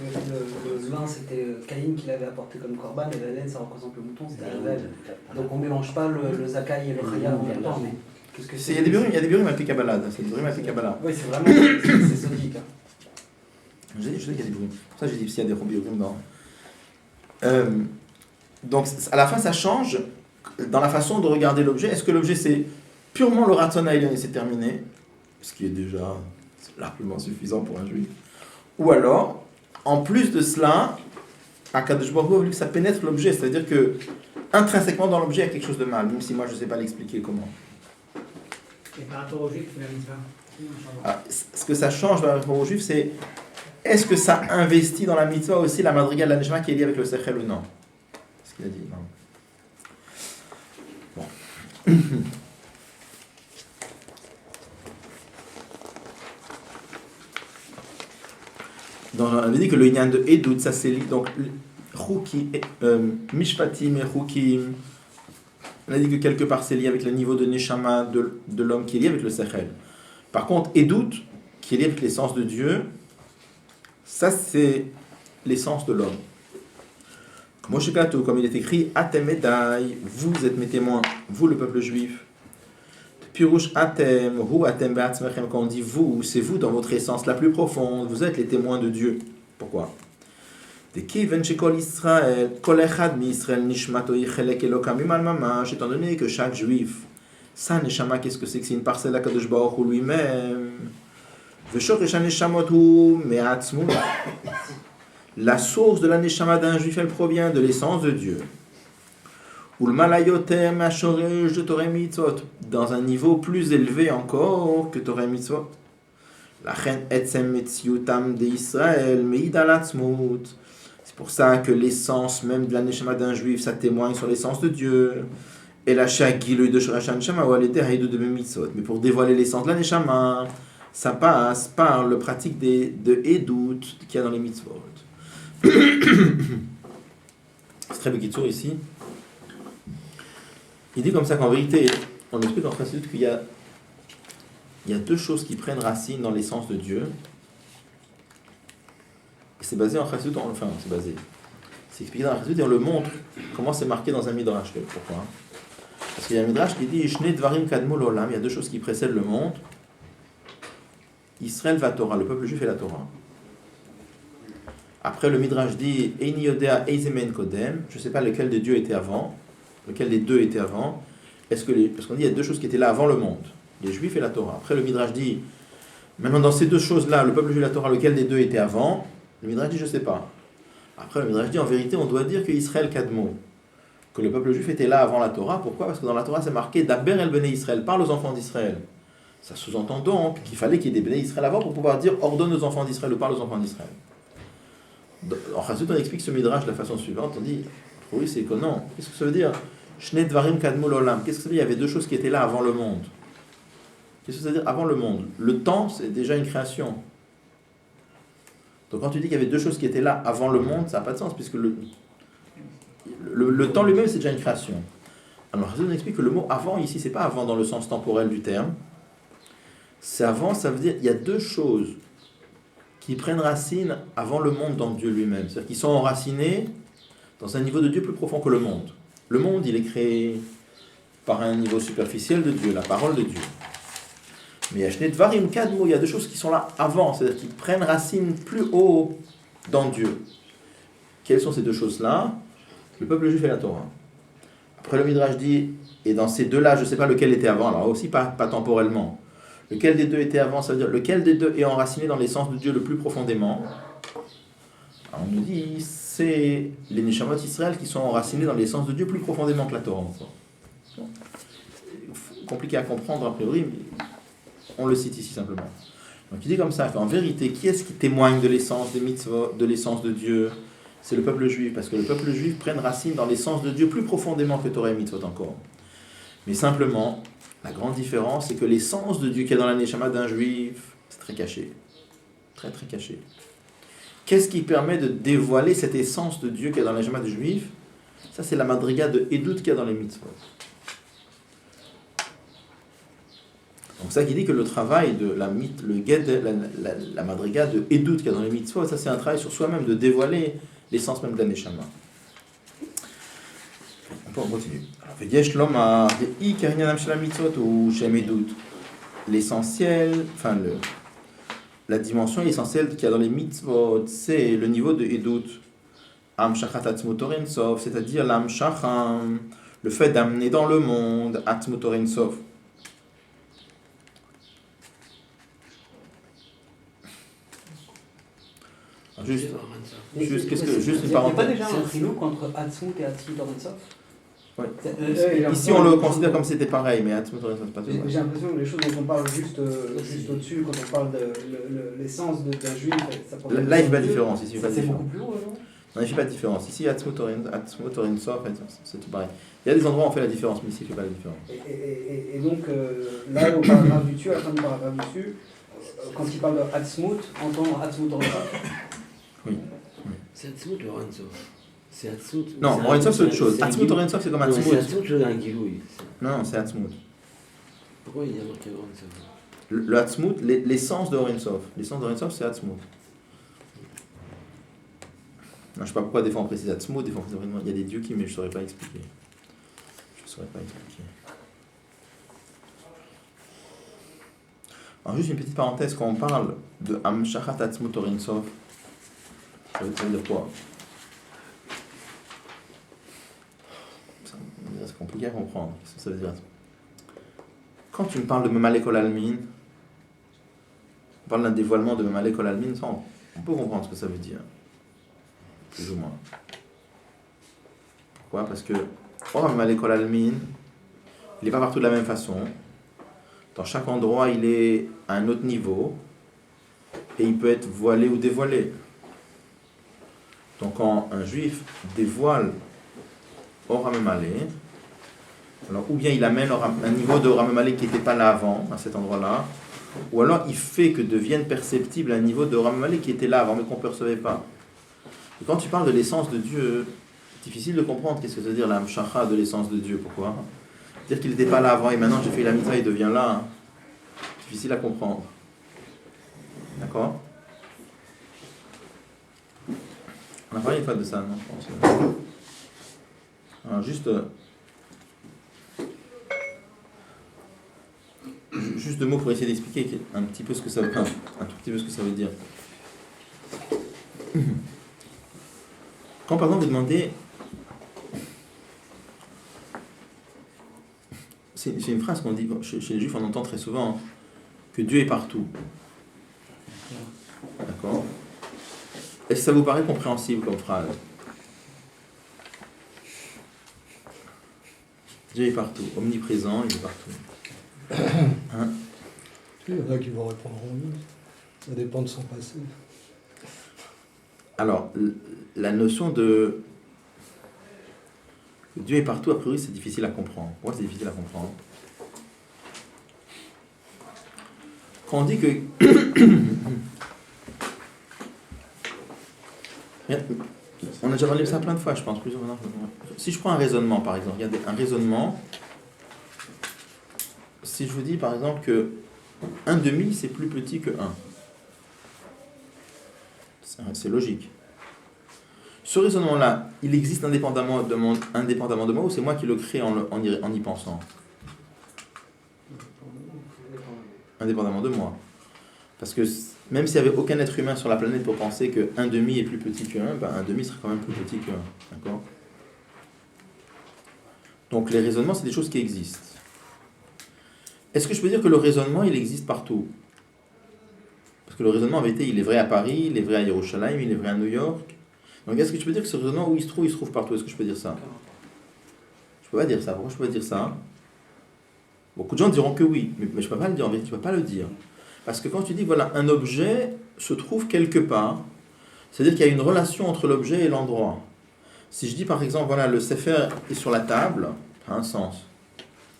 le lin, c'était Caïn qui l'avait apporté comme corban, et la laine, ça représente le mouton, c'était Abel. Donc on ne mélange pas le zakai et le chaya en même temps, mais qu'est-ce que c'est? Il y a des burim à Kabbalah. C'est des burim à Kabbalah. Oui, c'est vraiment c'est sodique. Je sais qu'il y a des burim. Pour ça, j'ai dit s'il y a des burim dans. Donc, à la fin, ça change dans la façon de regarder l'objet. Est-ce que l'objet, c'est purement le ratson haïlion et c'est terminé, ce qui est déjà largement suffisant pour un juif. Ou alors, en plus de cela, Akadosh Baruch Hu a voulu que ça pénètre l'objet, c'est-à-dire que intrinsèquement dans l'objet il y a quelque chose de mal, même si moi je ne sais pas l'expliquer comment. Et par rapport au juif, la mitzvah. Ce que ça change par rapport au juif, c'est est-ce que ça investit dans la mitzvah aussi la madriga de la neshama qui est liée avec le sechel ou non? C'est ce qu'il a dit, non. Bon. On a dit que le Inyan de Edut, ça c'est donc Mishpatim et Chukim. On a dit que quelque part c'est lié avec le niveau de Neshama de l'homme qui est lié avec le Sechel. Par contre, Edut, qui est lié avec l'essence de Dieu, ça c'est l'essence de l'homme. Comme il est écrit, Atem Edai, vous êtes mes témoins, vous le peuple juif. Pirush Atem, Hu Atem Be'atzmechem, quand on dit vous, c'est vous dans votre essence la plus profonde, vous êtes les témoins de Dieu. Pourquoi? Étant donné que chaque juif, sa neshama, qu'est-ce que c'est? Que c'est une parcelle à Kadosh Baruch Hu lui-même. la source de la neshama d'un juif, elle provient de l'essence de Dieu. Ou le malayoter mashorej de Torah mitzvot, dans un niveau plus élevé encore que Torah mitzvot. La chen etzem metziutam de Israël meid al atzmut. C'est pour ça que l'essence même de la neshama d'un juif, ça témoigne sur l'essence de Dieu. Et la shagilui de shorashan neshama ou aleder haïdou de mitzvot. Mais pour dévoiler l'essence de la neshama, ça passe par le pratique de Edout qu'il y a dans les mitzvot. C'est très bekitsour ici. Il dit comme ça qu'en vérité, on explique en principe qu'il y a deux choses qui prennent racine dans l'essence de Dieu. Et c'est basé en principe, c'est expliqué dans la principe et on le montre comment c'est marqué dans un midrash. Pourquoi? Parce qu'il y a un midrash qui dit Shne dvarim kadmu l'olam, il y a deux choses qui précèdent le monde. Israël va Torah, le peuple juif et la Torah. Après, le Midrash dit Eini yodea eizemen kodem, je ne sais pas lequel des dieux était avant, lequel des deux était avant. Parce qu'on dit il y a deux choses qui étaient là avant le monde, les Juifs et la Torah. Après, le Midrash dit maintenant, dans ces deux choses-là, le peuple juif et la Torah, lequel des deux était avant? Le Midrash dit je ne sais pas. Après, le Midrash dit en vérité, on doit dire que Israël kadmo, que le peuple juif était là avant la Torah. Pourquoi? Parce que dans la Torah, c'est marqué Daber el bnei Israël, parle aux enfants d'Israël. Ça sous-entend donc qu'il fallait qu'il y ait des bnei Israël avant pour pouvoir dire ordonne aux enfants d'Israël ou parle aux enfants d'Israël. En Chassidut, on explique ce midrash de la façon suivante. On dit, oui, c'est étonnant. Qu'est-ce que ça veut dire? Shne dvarim kadmu l'olam. Qu'est-ce que ça veut dire? Il y avait deux choses qui étaient là avant le monde. Qu'est-ce que ça veut dire avant le monde? Le temps, c'est déjà une création. Donc quand tu dis qu'il y avait deux choses qui étaient là avant le monde, ça n'a pas de sens, puisque le temps lui-même, c'est déjà une création. Alors Chassidut, on explique que le mot avant, ici, c'est pas avant dans le sens temporel du terme. C'est avant, ça veut dire il y a deux choses qui prennent racine avant le monde dans Dieu lui-même. C'est-à-dire qu'ils sont enracinés dans un niveau de Dieu plus profond que le monde. Le monde, il est créé par un niveau superficiel de Dieu, la parole de Dieu. Mais il y a deux choses qui sont là avant, c'est-à-dire qui prennent racine plus haut dans Dieu. Quelles sont ces deux choses-là? Le peuple juif et la Torah. Après le Midrash dit, et dans ces deux-là, je ne sais pas lequel était avant, alors aussi pas temporellement. Lequel des deux était avant, ça veut dire lequel des deux est enraciné dans l'essence de Dieu le plus profondément. Alors on nous dit, c'est les Neshamot Israël qui sont enracinés dans l'essence de Dieu plus profondément que la Torah. Compliqué à comprendre a priori, mais on le cite ici simplement. Donc il dit comme ça, qu'en vérité, qui est-ce qui témoigne de l'essence des mitzvot, de l'essence de Dieu? C'est le peuple juif, parce que le peuple juif prenne racine dans l'essence de Dieu plus profondément que Torah et mitzvot encore. Mais simplement, la grande différence, c'est que l'essence de Dieu qu'il y a dans la neshama d'un juif, c'est très caché. Très très caché. Qu'est-ce qui permet de dévoiler cette essence de Dieu qu'il y a dans la neshama du juif? Ça, c'est la madriga de Edout qu'il y a dans les mitzvot. Donc ça qui dit que le travail de la madriga de Edout qu'il y a dans les mitzvot, ça c'est un travail sur soi-même, de dévoiler l'essence même de la neshama. On continue. L'essentiel, la dimension essentielle qu'il y a dans les mitzvot, c'est le niveau de Edout. C'est-à-dire l'amshacham, le fait d'amener dans le monde, atmutorin sof. Juste une parenthèse. Il n'y a pas déjà un trilou entre Atzmut et Atzmut Orensov? Ouais. Ici on le considère comme si c'était pareil, mais Atzmut Orensov c'est pas tout. J'ai l'impression que les choses dont on parle juste au-dessus, quand on parle de l'essence d'un juif, ça prend. Là il n'y a pas de différence. Ici, c'est beaucoup plus haut, non? Non, il ne fait pas de différence. Ici, Atzmut Orensov, c'est tout pareil. Il y a des endroits où on fait la différence, mais ici il ne fait pas la différence. Et donc, là, au paragraphe du dessus, à la fin du paragraphe du dessus, quand il parle de Atzmut, on entend Atzmut Orensov. Oui. C'est Atzmut ou Orensov? C'est Atzmut. Non, Orensov c'est autre chose. Atzmut Orensov c'est comme Atzmut. C'est Atzmut, je un Giloui. Non, c'est Atzmut. Pourquoi il y a marqué Orensov? Le Atzmut, l'essence de Orensov. L'essence de Orensov c'est Atzmut. Non, je ne sais pas pourquoi des fois on précise Atzmut, des fois on précise. Il y a des dieux qui, mais je ne saurais pas expliquer. Alors juste une petite parenthèse, quand on parle de Amshachat Atzmut Orensov, ça veut dire quoi? C'est compliqué à comprendre. Qu'est-ce que ça veut dire? Quand tu me parles de Memalek Ol Almin, on parle d'un dévoilement de Memalek Ol Almin, on peut comprendre ce que ça veut dire. plus ou moins. Pourquoi? Parce que Oram Malekol Almin, il n'est pas partout de la même façon. Dans chaque endroit, il est à un autre niveau et il peut être voilé ou dévoilé. Donc quand un juif dévoile Oram Malé, alors ou bien il amène un niveau de Oram Malé qui n'était pas là avant, à cet endroit-là, ou alors il fait que devienne perceptible un niveau de Oram Malé qui était là avant mais qu'on ne percevait pas. Et quand tu parles de l'essence de Dieu, c'est difficile de comprendre qu'est-ce que ça veut dire la mshacha de l'essence de Dieu. Pourquoi? Dire qu'il n'était pas là avant et maintenant j'ai fait la mitzvah, il devient là. Difficile à comprendre. D'accord? On a parlé une fois de ça, non? Je pense. Alors juste deux mots pour essayer d'expliquer un petit peu ce que ça veut, un tout petit peu ce que ça veut dire. Quand par exemple vous demandez, c'est une phrase qu'on dit chez les juifs, on entend très souvent que Dieu est partout. D'accord? Est-ce que ça vous paraît compréhensible comme phrase? Dieu est partout, omniprésent, il est partout. Hein? Il y en a qui vont répondre oui. Ça dépend de son passé. Alors, la notion de Dieu est partout, a priori, c'est difficile à comprendre. Pourquoi c'est difficile à comprendre? Quand on dit que... On a déjà parlé de ça plein de fois, je pense. Si je prends un raisonnement, par exemple, regardez, un raisonnement, si je vous dis, par exemple, que 1/2, c'est plus petit que 1. C'est logique. Ce raisonnement-là, il existe indépendamment de moi ou c'est moi qui le crée en y pensant? Indépendamment de moi. Parce que même s'il n'y avait aucun être humain sur la planète pour penser que 1/2 est plus petit que 1, ben 1/2 serait quand même plus petit que 1. D'accord? Donc les raisonnements, c'est des choses qui existent. Est-ce que je peux dire que le raisonnement, il existe partout? Parce que le raisonnement, en vérité, il est vrai à Paris, il est vrai à Yerushalayim, il est vrai à New York. Donc est-ce que je peux dire que ce raisonnement, où il se trouve partout? Est-ce que je peux dire ça? Je ne peux pas dire ça. Pourquoi je peux pas dire ça? Beaucoup de gens diront que oui, mais je ne peux pas le dire, en vérité, je ne peux pas le dire. Parce que quand tu dis, voilà, un objet se trouve quelque part, c'est-à-dire qu'il y a une relation entre l'objet et l'endroit. Si je dis, par exemple, voilà, le sefer est sur la table, ça a un sens.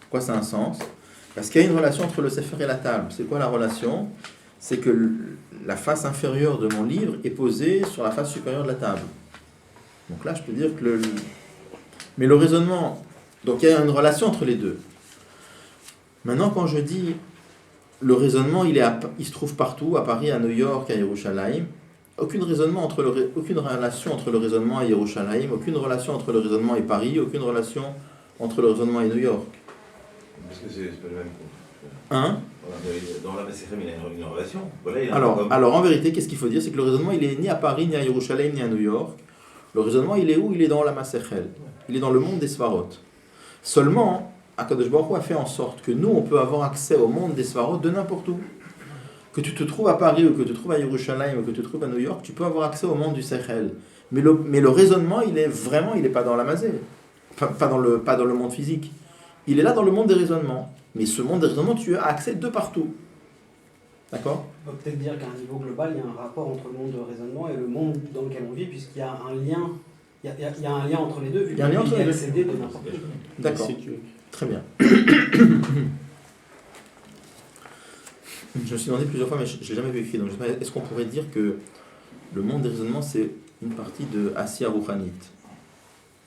Pourquoi ça a un sens? Parce qu'il y a une relation entre le sefer et la table. C'est quoi la relation? C'est que la face inférieure de mon livre est posée sur la face supérieure de la table. Donc là, je peux dire que Mais le raisonnement... Donc il y a une relation entre les deux. Maintenant, quand je dis... Le raisonnement, il se trouve partout, à Paris, à New York, à Yerushalayim. Aucune relation entre le raisonnement et Yerushalayim, aucune relation entre le raisonnement et Paris, aucune relation entre le raisonnement et New York. Parce que c'est pas le même. Hein? Dans la Masséchem, il y a une relation. Voilà, alors, en vérité, qu'est-ce qu'il faut dire? C'est que le raisonnement, il est ni à Paris, ni à Yerushalayim, ni à New York. Le raisonnement, il est où? Il est dans la Masséchel. Il est dans le monde des Svarot. Seulement... Akadosh Baruch Hu a fait en sorte que nous, on peut avoir accès au monde des Svarot de n'importe où. Que tu te trouves à Paris, ou que tu te trouves à Yerushalayim, ou que tu te trouves à New York, tu peux avoir accès au monde du Sechel. Mais le raisonnement, il est pas dans la Mazé. Pas dans le monde physique. Il est là dans le monde des raisonnements. Mais ce monde des raisonnements, tu as accès de partout. D'accord? On peut peut-être dire qu'à un niveau global, il y a un rapport entre le monde de raisonnement et le monde dans lequel on vit, puisqu'il y a un lien. Il y a un lien entre les deux, vu qu'il peut y accéder de n'importe où. D'accord. Très bien. Je me suis demandé plusieurs fois, mais je ne l'ai jamais vu écrit. Donc, est-ce qu'on pourrait dire que le monde des raisonnements, c'est une partie de Asiya Rouhanit?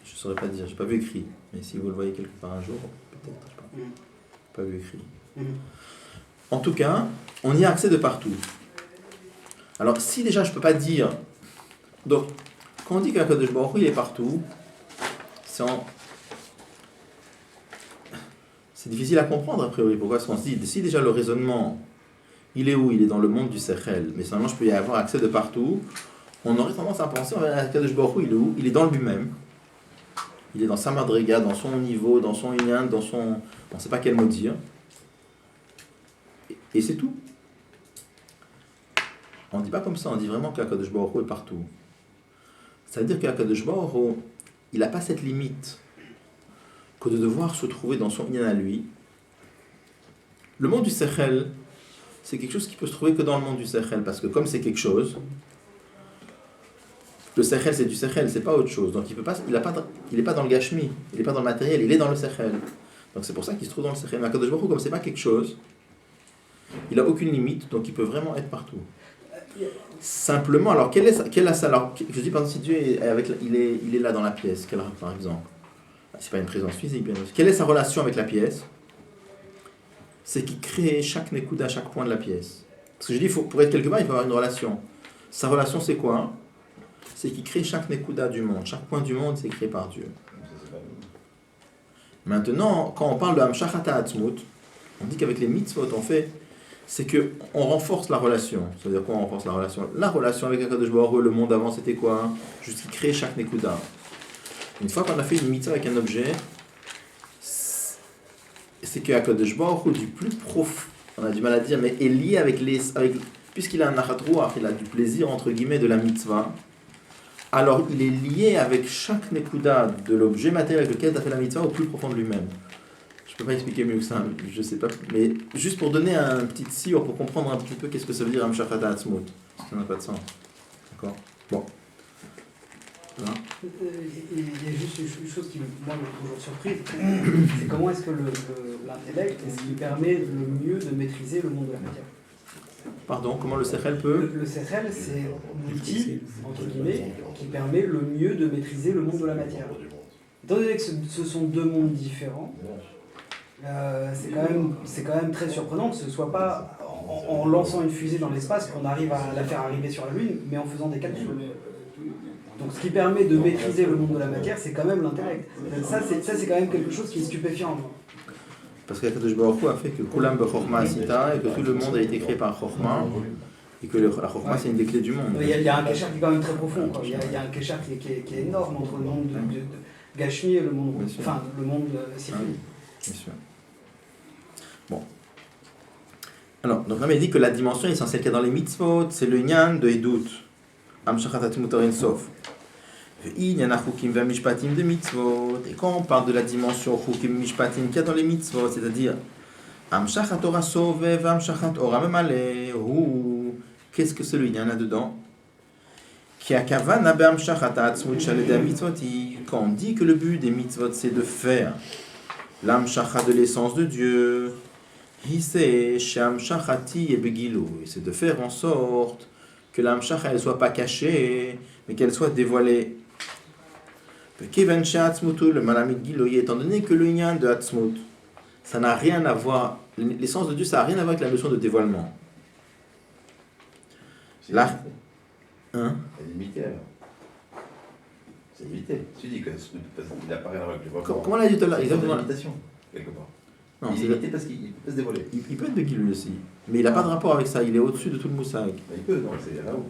Je ne saurais pas dire, je n'ai pas vu écrit. Mais si vous le voyez quelque part un jour, peut-être, je ne sais pas. Pas vu écrit. En tout cas, on y a accès de partout. Alors, si déjà je ne peux pas dire... Donc, quand on dit qu'Akadosh Baruch Hu, il est partout, c'est difficile à comprendre, a priori. Pourquoi est-ce qu'on se dit, si déjà le raisonnement, il est où? Il est dans le monde du Sechel, mais seulement je peux y avoir accès de partout, on aurait tendance à penser, Akadosh Baruch Hu, il est où? Il est dans lui-même. Il est dans sa madriga, dans son niveau, dans son inyan, dans son... On ne sait pas quel mot dire. Et c'est tout. On ne dit pas comme ça, on dit vraiment qu'Akadosh Baruch Hu est partout. Ça veut dire qu'Akadosh Baruch Hu, il n'a pas cette limite que de devoir se trouver dans son inyan à lui. Le monde du Sechel, c'est quelque chose qui peut se trouver que dans le monde du Sechel, parce que comme c'est quelque chose, le Sechel c'est du Sechel, c'est pas autre chose. Donc il n'est pas dans le Gashmi, il n'est pas dans le matériel, il est dans le Sechel. Donc c'est pour ça qu'il se trouve dans le Sechel. Mais Akadosh Baruch Hu, comme c'est pas quelque chose, il n'a aucune limite, donc il peut vraiment être partout. Simplement, alors quelle est alors, je dis par exemple, si Dieu est il est là dans la pièce, par exemple, c'est pas une présence physique, bien sûr. Quelle est sa relation avec la pièce? C'est qu'il crée chaque nekuda à chaque point de la pièce. Parce que je dis, pour être quelque part, il faut avoir une relation. Sa relation, c'est quoi? C'est qu'il crée chaque nekuda du monde. Chaque point du monde, c'est créé par Dieu. Maintenant, quand on parle de Hamshachata Atzmut, on dit qu'avec les mitzvot, c'est qu'on renforce la relation. C'est-à-dire quoi, on renforce la relation? La relation avec Akadosh Baruch Hu, le monde avant, c'était quoi? Juste qu'il crée chaque nekuda. Une fois qu'on a fait une mitzvah avec un objet, c'est que Akadosh Baruch Hu, du plus profond, on a du mal à dire, mais est lié puisqu'il a un nachat ruach, il a du plaisir entre guillemets de la mitzvah, alors il est lié avec chaque nekuda de l'objet matériel avec lequel tu as fait la mitzvah au plus profond de lui-même. Je ne peux pas expliquer mieux que ça, je sais pas, mais juste pour donner un petit siur, pour comprendre un petit peu qu'est-ce que ça veut dire Hamshachata Atzmut. Ça n'a pas de sens. D'accord? Bon. Voilà. Il y a juste une chose qui, moi, m'a toujours surprise, c'est comment est-ce que l'intellect est ce qui permet le mieux de maîtriser le monde de la matière. Pardon, comment le Sechel peut? Le Sechel, c'est l'outil, entre guillemets, qui permet le mieux de maîtriser le monde de la matière. Étant donné que ce sont deux mondes différents, c'est quand même très surprenant que ce ne soit pas en lançant une fusée dans l'espace qu'on arrive à la faire arriver sur la Lune, mais en faisant des calculs. Donc ce qui permet de maîtriser le monde de la matière, c'est quand même l'intellect. Ça, c'est quand même quelque chose qui est stupéfiant. Parce qu'Akadosh Baruch Hu a fait que Kulam Bechorma Asita, et que tout le monde a été créé par Chorma, et que la Chorma c'est une des clés du monde. Il y a un kéchar qui est quand même très profond. Il y a un kéchar qui est énorme entre le monde de Gashmi et le monde Sifri. Bien sûr. Bon. Alors, donc on a dit que la dimension essentielle qu'il y a dans les mitzvot, c'est le nyan de Edut. Hamshachat Atzmut Oren Sof. Et quand on parle de la dimension Chukim Mishpatim qu'il y a dans les mitzvot, c'est-à-dire Hamshachat Torah Sovev, Hamshachat Ora Memale, qu'est-ce que c'est le nyan là-dedans? Quand on dit que le but des mitzvot c'est de faire l'amshacha de l'essence de Dieu, c'est de faire en sorte que l'amshacha elle soit pas cachée, mais qu'elle soit dévoilée. Le malamid giloy, étant donné que le nyan de Atzmut, ça n'a rien à voir, l'essence de Dieu, ça n'a rien à voir avec la notion de dévoilement. Là, hein? C'est limité alors. C'est limité. Tu dis qu'il n'a pas rien à voir avec le dévoilement. Comment l'a dit tout à l'heure? Exactement. C'est une limitation, quelque part. Non, il est limité parce qu'il peut se dévoiler. Il peut être de Giloui aussi, mais il n'a pas de rapport avec ça, il est au-dessus de tout le moussag. Il peut, donc c'est là-haut.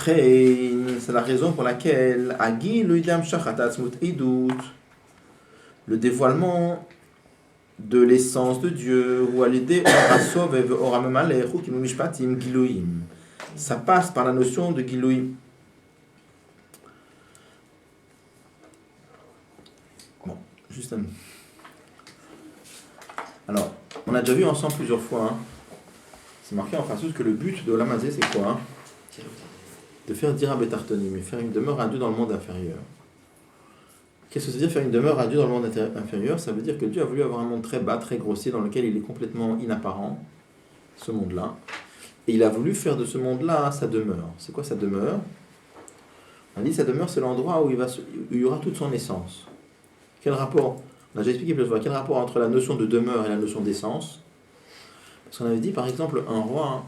C'est la raison pour laquelle le dévoilement de l'essence de Dieu, ça passe par la notion de Gilouim. Bon, juste un... Alors, on a déjà vu ensemble plusieurs fois, c'est marqué en face que le but de Olam Hazé, c'est quoi? De faire Dira Betartonim, mais faire une demeure à Dieu dans le monde inférieur. Qu'est-ce que ça veut dire faire une demeure à Dieu dans le monde inférieur? Ça veut dire que Dieu a voulu avoir un monde très bas, très grossier, dans lequel il est complètement inapparent, ce monde-là. Et il a voulu faire de ce monde-là sa demeure. C'est quoi sa demeure? On dit sa demeure, c'est l'endroit où il y aura toute son essence. Quel rapport? On a déjà expliqué plusieurs fois. Quel rapport entre la notion de demeure et la notion d'essence? Parce qu'on avait dit, par exemple, un roi,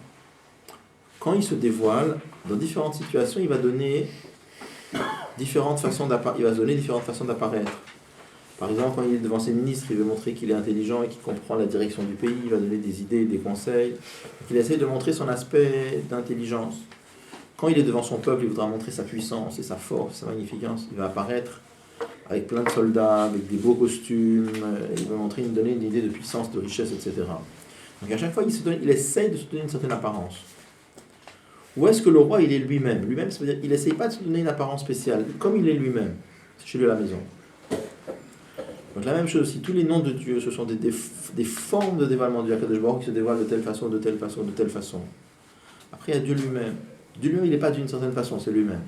quand il se dévoile, dans différentes situations, il va donner différentes façons d'apparaître. Par exemple, quand il est devant ses ministres, il veut montrer qu'il est intelligent et qu'il comprend la direction du pays, il va donner des idées, des conseils. Il essaie de montrer son aspect d'intelligence. Quand il est devant son peuple, il voudra montrer sa puissance et sa force, sa magnificence. Il va apparaître avec plein de soldats, avec des beaux costumes, il va donner une idée de puissance, de richesse, etc. Donc à chaque fois, il essaye de se donner une certaine apparence. Ou est-ce que le roi, il est lui-même? Lui-même, ça veut dire qu'il n'essaye pas de se donner une apparence spéciale, comme il est lui-même. C'est chez lui à la maison. Donc la même chose, si tous les noms de Dieu, ce sont des formes de dévoilement du Akadosh Baruch Hu qui se dévoilent de telle façon, de telle façon, de telle façon. Après, il y a Dieu lui-même. Dieu lui-même, il n'est pas d'une certaine façon, c'est lui-même.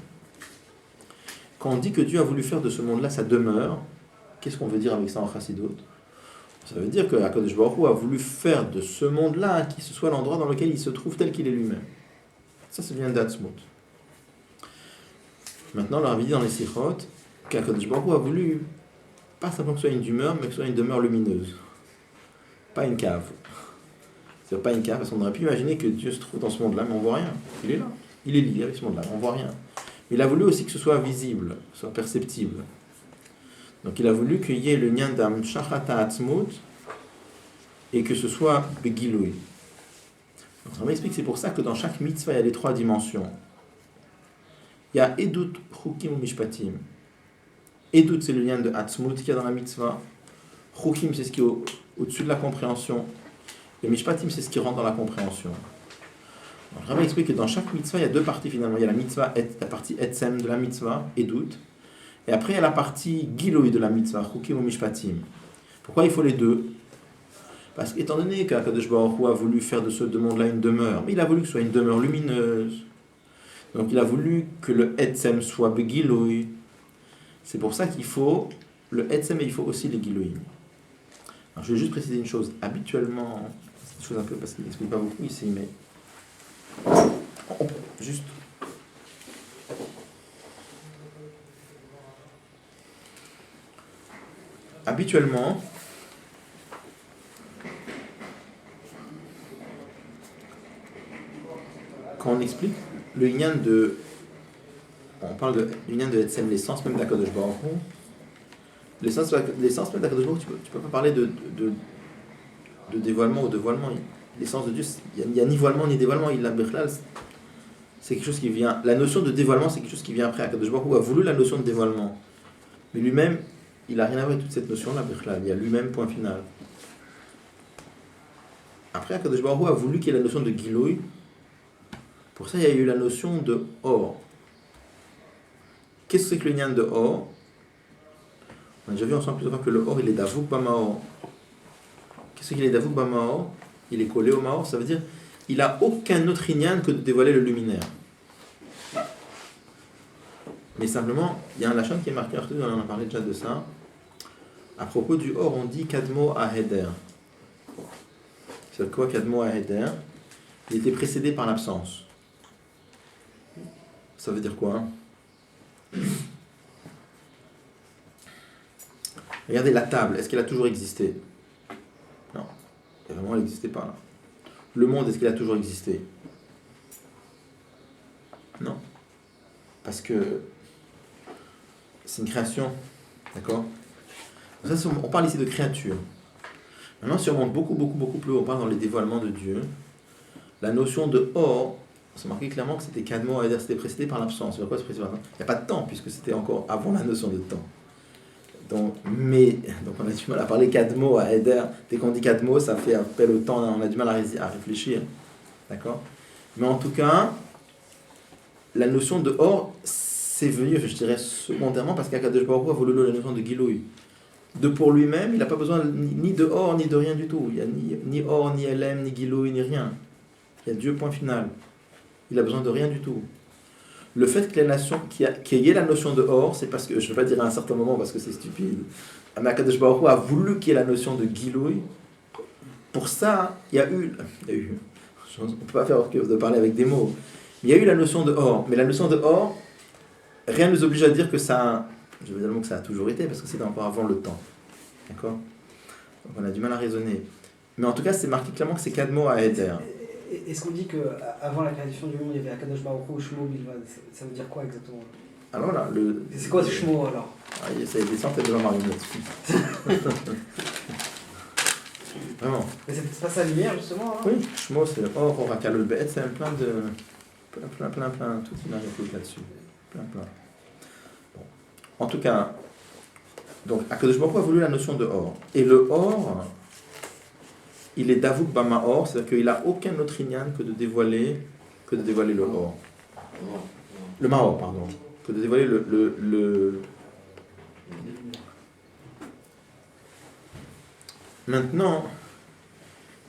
Quand on dit que Dieu a voulu faire de ce monde-là sa demeure, qu'est-ce qu'on veut dire avec ça en Chassidut? Ça veut dire que Akadosh Baruch Hu a voulu faire de ce monde-là qui ce soit l'endroit dans lequel il se trouve tel qu'il est lui-même. Ça vient d'Atzmut. Maintenant, on leur avait dit dans les Sichot qu'Akadosh Baruch Hu a voulu pas simplement que ce soit une demeure, mais que ce soit une demeure lumineuse. Pas une cave. C'est pas une cave, parce qu'on aurait pu imaginer que Dieu se trouve dans ce monde-là, mais on voit rien. Il est là. Il est lié avec ce monde-là, mais on voit rien. Mais il a voulu aussi que ce soit visible, que ce soit perceptible. Donc il a voulu qu'il y ait le nyan d'am shachata atzmut et que ce soit begiloui. Donc ça m'explique, c'est pour ça que dans chaque mitzvah, il y a les 3 dimensions. Il y a edut, chukim ou mishpatim. Edut, c'est le lien de Atzmut qu'il y a dans la mitzvah. Chukim, c'est ce qui est au-dessus de la compréhension. Et Mishpatim, c'est ce qui rentre dans la compréhension. Donc, je vais expliquer que dans chaque mitzvah, il y a 2 parties finalement. Il y a la mitzvah, la partie Etzem de la mitzvah, Edut. Et après, il y a la partie Giloi de la mitzvah, Chukim ou Mishpatim. Pourquoi il faut les 2? Parce qu'étant donné qu'Akadosh Baruch Hu a voulu faire de ce monde-là une demeure, mais il a voulu que ce soit une demeure lumineuse. Donc il a voulu que le Etzem soit Begiloi. C'est pour ça qu'il faut le Etzem et il faut aussi les Giloïm. Alors je vais juste préciser une chose. Habituellement, c'est une chose un peu parce qu'il n'explique pas beaucoup ici, mais juste. Habituellement, quand on explique le lien de. On parle du lien de Etzem, l'essence même d'Akadosh Baruch Hu. L'essence même d'Akadosh Baruch Hu, tu peux pas parler de dévoilement ou de voilement. L'essence de Dieu, il n'y a ni voilement ni dévoilement. Il a Bechlal, c'est quelque chose qui vient. La notion de dévoilement, c'est quelque chose qui vient après. Akadosh Baruch Hu a voulu la notion de dévoilement. Mais lui-même, il n'a rien à voir avec toute cette notion-là, Bechlal. Il y a lui-même, point final. Après, Akadosh Baruch Hu a voulu qu'il y ait la notion de Giloui. Pour ça, il y a eu la notion de Or. Qu'est-ce que c'est que le nyan de Or? On a déjà vu ensemble plusieurs fois que le Or, il est d'Avouk Bamaor. Qu'est-ce qu'il est d'Avouk Bamaor? Il est collé au Maor, ça veut dire il n'a aucun autre nyan que de dévoiler le luminaire. Mais simplement, il y a un lachon qui est marqué, on en a parlé déjà de ça. À propos du Or, on dit Kadmo Aheder. C'est quoi Kadmo Aheder? Il était précédé par l'absence. Ça veut dire quoi? Regardez la table, est-ce qu'elle a toujours existé? Non, vraiment elle n'existait pas là. Le monde, est-ce qu'il a toujours existé? Non, parce que c'est une création, d'accord? Ça, on parle ici de créature. Maintenant, si on monte beaucoup plus haut, on parle dans les dévoilements de Dieu. La notion de Or, c'est marqué clairement que c'était Kadmo Aheder, c'était précédé par l'absence. Il n'y a pas de temps, puisque c'était encore avant la notion de temps. Donc on a du mal à parler Kadmo Aheder. Dès qu'on dit Kadmo, ça fait appel au temps, on a du mal à réfléchir. D'accord? Mais en tout cas, la notion de Or, c'est venu, je dirais, secondairement, parce qu'Akadosh Baruch Hu a voulu la notion de Giloui. De pour lui-même, il n'a pas besoin ni de Or, ni de rien du tout. Il n'y a ni Or, ni Elem, ni Giloui, ni rien. Il y a Dieu, point final. Il a besoin de rien du tout. Le fait que qu'il y ait la notion de Or, c'est parce que, je ne veux pas dire à un certain moment parce que c'est stupide, mais Akadosh Baruch Hu a voulu qu'il y ait la notion de Giloui. Pour ça, il y a eu on ne peut pas faire autre chose de parler avec des mots, mais il y a eu la notion de Or. Mais la notion de Or, rien ne nous oblige à dire que ça, je veux dire le mot que ça a toujours été, parce que c'était encore avant le temps. D'accord? Donc on a du mal à raisonner. Mais en tout cas, c'est marqué clairement que c'est Kadmo Aheder. Est-ce qu'on dit qu'avant la création du monde, il y avait Akadosh Baruch Hu, Shmo, Bilvad? Ça veut dire quoi exactement? Alors là, c'est quoi ce Shmo alors? Il y a des centaines de marines là-dessus. Vraiment. Mais c'est pas sa lumière justement? Oui, Shmo, c'est Or, Orakalol Be'et, c'est plein, tout il arrive là-dessus. Plein. Bon. En tout cas, donc Akadosh Baruch Hu a voulu la notion de Or. Et le Or, il est d'Avouk Bama Or, c'est-à-dire qu'il n'a aucun autre inyan que de dévoiler que de dévoiler le or. Le Maor, pardon. Que de dévoiler le... Maintenant,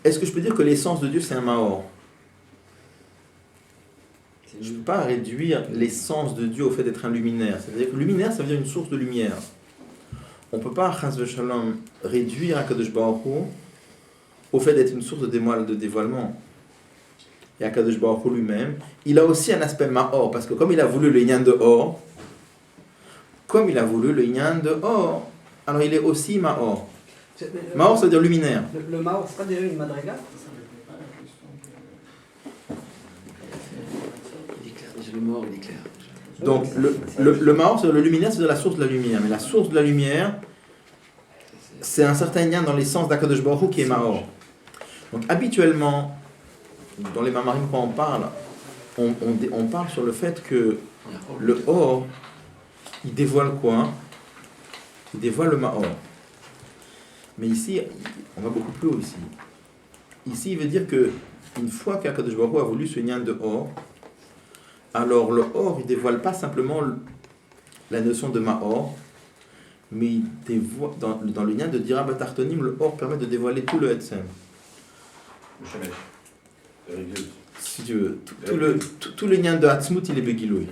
est-ce que je peux dire que l'essence de Dieu c'est un Maor? Je ne peux pas réduire l'essence de Dieu au fait d'être un luminaire. C'est-à-dire que luminaire, ça veut dire une source de lumière. On ne peut pas, chas v'shalom, réduire Akadosh Baruch Hu au fait d'être une source de dévoilement. Et Akadosh Baruch Hu lui-même, il a aussi un aspect Maor, parce que comme il a voulu le Inyan de Or, alors il est aussi Maor. Maor, ça veut dire luminaire. Le Maor, c'est pas déjà une madriga? Le mort, il est clair. Donc le Maor, c'est le luminaire, c'est la source de la lumière. Mais la source de la lumière, c'est un certain lien dans l'essence d'Akadosh Baruch Hu qui est Maor. Donc habituellement, dans les Mamarim, quand on parle, on parle sur le fait que le Or, il dévoile quoi? Il dévoile le Maor. Mais ici, on va beaucoup plus haut ici. Ici, il veut dire que une fois qu'Akadosh Baruch Hu a voulu ce lien de Or, alors le Or, il ne dévoile pas simplement la notion de Maor, mais il dévoile, dans le lien de Dira Batartonim, le Or permet de dévoiler tout le Etzem. Le Shemesh. Si tu veux, tout le lien de Hatzmut, il est Begiloui.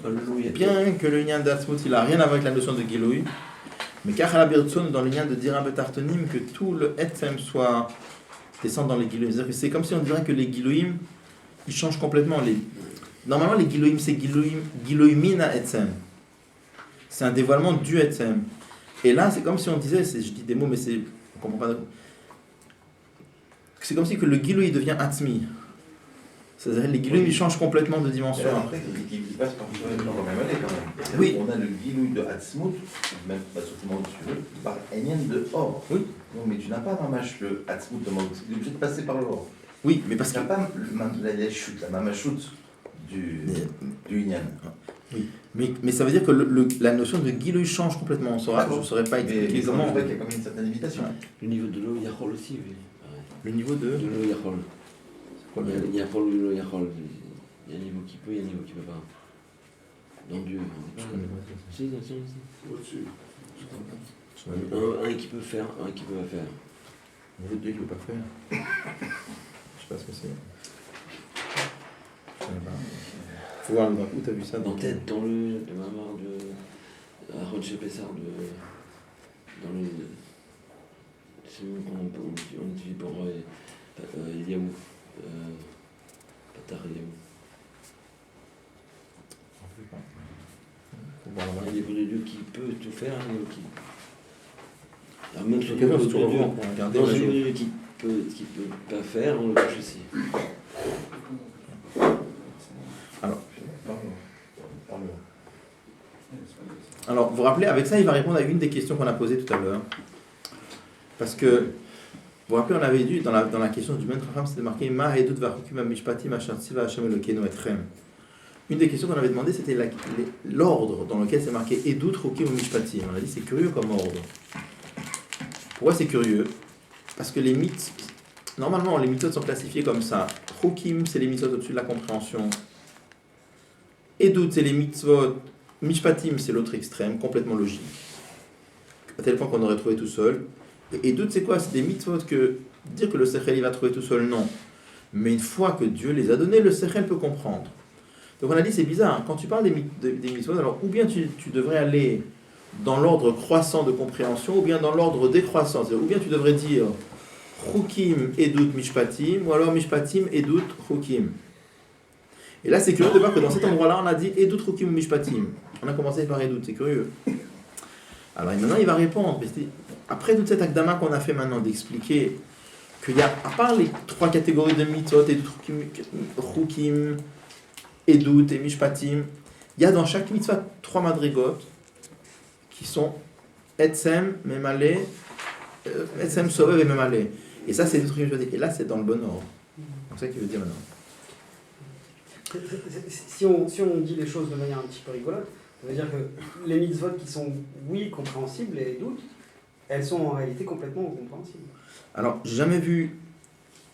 Bien que le lien de Hatzmut, il n'a rien à voir avec la notion de Giloui, mais Kachala Birtson, dans le lien de Dira Batartonim, que tout le Etzem soit descend dans les Giloui. C'est-à-dire que c'est comme si on dirait que les Giloïm, ils changent complètement. Normalement, les Giloïm, c'est Giloïmina Etzem. C'est un dévoilement du Etzem. Et là, c'est comme si on disait, je dis des mots, mais on comprend pas. C'est comme si que le Giloï devient Atzmi. C'est-à-dire que les Giloïm, ils changent complètement de dimension. Après, il passe par dans la même année quand même. Oui. On a le Gilouï de Hatzmut, même pas seulement au-dessus, par Enyan de Or. Oui. Non, mais tu n'as pas Mamash le Hatzmut de Mamash, tu es obligé de passer par le Or. Oui, mais parce Tu que... n'as pas la chute, la Mamashut du Inyan. Oui, mais ça veut dire que la notion de Giloï change complètement. Je ne saurais pas expliquer mais comment. Je vois qu'il y a quand même une certaine limitation. Le niveau de l'eau, Yachol aussi, oui. Le niveau de... De l'eau, Yachol. Il y a Yachol, l'eau, Yachol. Il y a un niveau qui peut, il y a un niveau qui ne peut pas. Dans Dieu. Si. Au-dessus. Un qui peut faire, un qui peut pas faire. Le niveau de Dieu qui ne peut pas faire. Je ne sais pas ce que c'est. Je ne connais pas. Faut voir où tu as vu ça Peut-être dans le mamar de Aaron Shepessar dans le. C'est où on dit pour Eliaou. Patar Eliaou. Il y a un niveau de Dieu qui peut tout faire, un niveau qui. Alors même sur le niveau de Dieu, dans un niveau de Dieu qui peut pas faire, on le touche aussi. Alors, vous vous rappelez, avec ça, il va répondre à une des questions qu'on a posées tout à l'heure. Parce que, vous vous rappelez, on avait dit, dans la question du Maître Racham, c'était marqué « Ma edut vachukim mishpatim asher tziva Hashem Elokeinu etrem ». Une des questions qu'on avait demandé, c'était l'ordre dans lequel c'est marqué « Edut chukim mishpatim ». On a dit c'est curieux comme ordre. Pourquoi c'est curieux? Parce que les mythes, normalement, les mitzvot sont classifiés comme ça. Chukim, c'est les mitzvot au-dessus de la compréhension. Edut, c'est les mitzvot. Mishpatim, c'est l'autre extrême, complètement logique. À tel point qu'on aurait trouvé tout seul. Et Edut, c'est quoi? C'est des mitzvot que dire que le Sechel il va trouver tout seul, non. Mais une fois que Dieu les a donnés, le Sechel peut comprendre. Donc on a dit, c'est bizarre, hein. Quand tu parles des mitzvot, alors ou bien tu devrais aller dans l'ordre croissant de compréhension, ou bien dans l'ordre décroissant. Ou bien tu devrais dire Chukim, Edut, Mishpatim, ou alors Mishpatim, Edut, Chukim. Et là, c'est curieux de voir que dans cet endroit-là, on a dit Edut, Chukim, Mishpatim. On a commencé par Edut, c'est curieux. Alors maintenant, il va répondre. Après toute cette akdama qu'on a fait maintenant, d'expliquer qu'il y a, à part les trois catégories de mitzvot, Edut, Chukim, Edut et Mishpatim, il y a dans chaque mitzvah 3 madrigot qui sont Etzem, Memale, Etzem, Sovev et Memale. Et ça, c'est Edut, Chukim, Mishpatim. Et là, c'est dans le bon ordre. C'est ça qu'il veut dire maintenant. Si on dit les choses de manière un petit peu rigolote, ça veut dire que les mitzvot qui sont, oui, compréhensibles et doutes, elles sont en réalité complètement incompréhensibles. Alors, j'ai jamais vu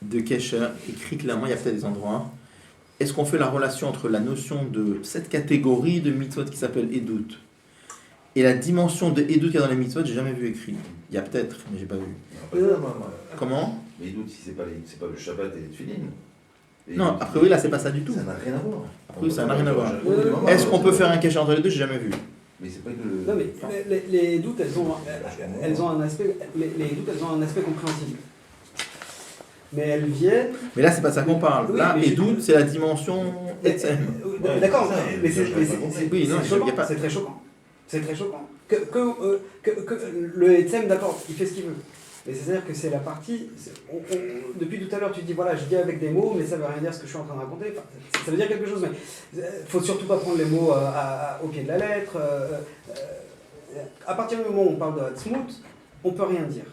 de Kesher écrit clairement, il y a peut-être des endroits, est-ce qu'on fait la relation entre la notion de cette catégorie de mitzvot qui s'appelle Edut et la dimension de Edut qu'il y a dans les mitzvot? J'ai jamais vu écrit. Il y a peut-être, mais j'ai pas vu. Comment? Mais doute si c'est pas le Shabbat et les Tfilin. Non, a priori là c'est pas ça du tout. Ça n'a rien à voir. A priori ça n'a rien à voir. voir. Est-ce qu'on peut faire un cachet entre les deux? J'ai jamais vu. Mais c'est pas Non, mais les doutes, elles ont un aspect, les doutes, elles ont un aspect compréhensible. Mais elles viennent. Mais là c'est pas ça qu'on parle. Oui, Là, mais Edut c'est la dimension Etzem. D'accord, mais Oui, non, c'est il y a pas- c'est très choquant. C'est très choquant. Que le Etzem, d'accord, il fait ce qu'il veut. Mais c'est-à-dire que c'est la partie. Depuis tout à l'heure, tu dis voilà, je dis avec des mots, mais ça ne veut rien dire ce que je suis en train de raconter. Enfin, ça veut dire quelque chose, mais il ne faut surtout pas prendre les mots au pied de la lettre. À partir du moment où on parle de Hatzmut, on ne peut rien dire.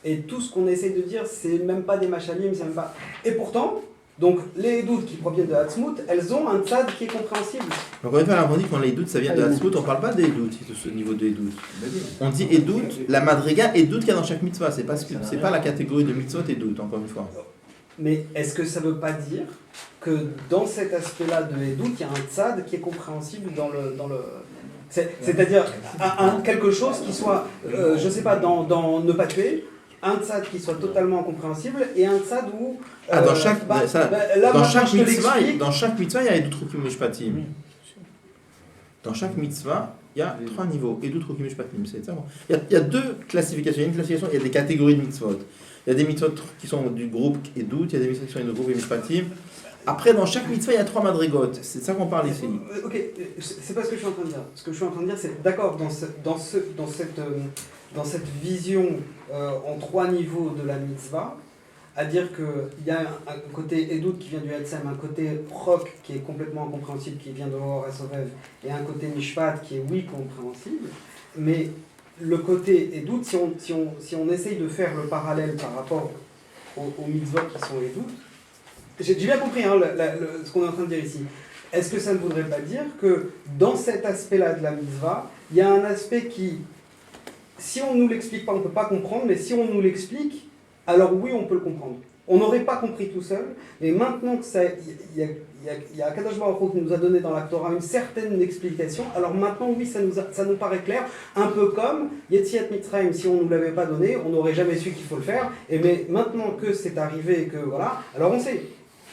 Et tout ce qu'on essaye de dire, c'est même pas des machalim, c'est même pas. Et pourtant, donc les doutes qui proviennent de Hatzmut, elles ont un tzad qui est compréhensible. Donc on a dit quand les doutes ça vient de Hatzmut, on parle pas des doutes, de ce niveau de Edut. On dit Edut, la madriga Edut qu'il y a dans chaque mitzvah, c'est pas la catégorie de mitzvot Edut, encore une fois. Mais est-ce que ça veut pas dire que dans cet aspect-là de Edut, il y a un tzad qui est compréhensible dans le c'est-à-dire quelque chose qui soit, je sais pas, dans ne pas tuer, un tzad qui soit totalement compréhensible et un tzad où Dans chaque mitzvah, il il y a Edut Rukim Mishpatim. Dans chaque mitzvah, il y a 3 niveaux. Edut Rukim Mishpatim, c'est ça. Il y a 2 classifications. Il y a une classification, il y a des catégories de mitzvot. Il y a des mitzvot qui sont du groupe Edut, il y a des mitzvot qui sont du groupe Mishpatim. Après, dans chaque mitzvah, il y a 3 madrigotes. C'est de ça qu'on parle ici. Ok, c'est pas ce que je suis en train de dire. Ce que je suis en train de dire, c'est d'accord, dans cette vision en 3 niveaux de la mitzvah, à dire qu'il y a un côté Edut qui vient du Hatzem, un côté Chok qui est complètement incompréhensible, qui vient de Or Asovev, et un côté Mishpat qui est oui compréhensible. Mais le côté Edut, si on essaye de faire le parallèle par rapport aux mitzvot qui sont Edut, j'ai bien compris ce qu'on est en train de dire ici. Est-ce que ça ne voudrait pas dire que dans cet aspect-là de la mitzvah, il y a un aspect qui, si on ne nous l'explique pas, on ne peut pas comprendre, mais si on nous l'explique, alors oui, on peut le comprendre. On n'aurait pas compris tout seul, mais maintenant que il y a Akadosh Baruch Hu qui nous a donné dans la Torah une certaine explication, alors maintenant oui, ça nous paraît clair, un peu comme Yetziat Mitzrayim, si on ne nous l'avait pas donné, on n'aurait jamais su qu'il faut le faire, mais maintenant que c'est arrivé et que voilà, alors on sait.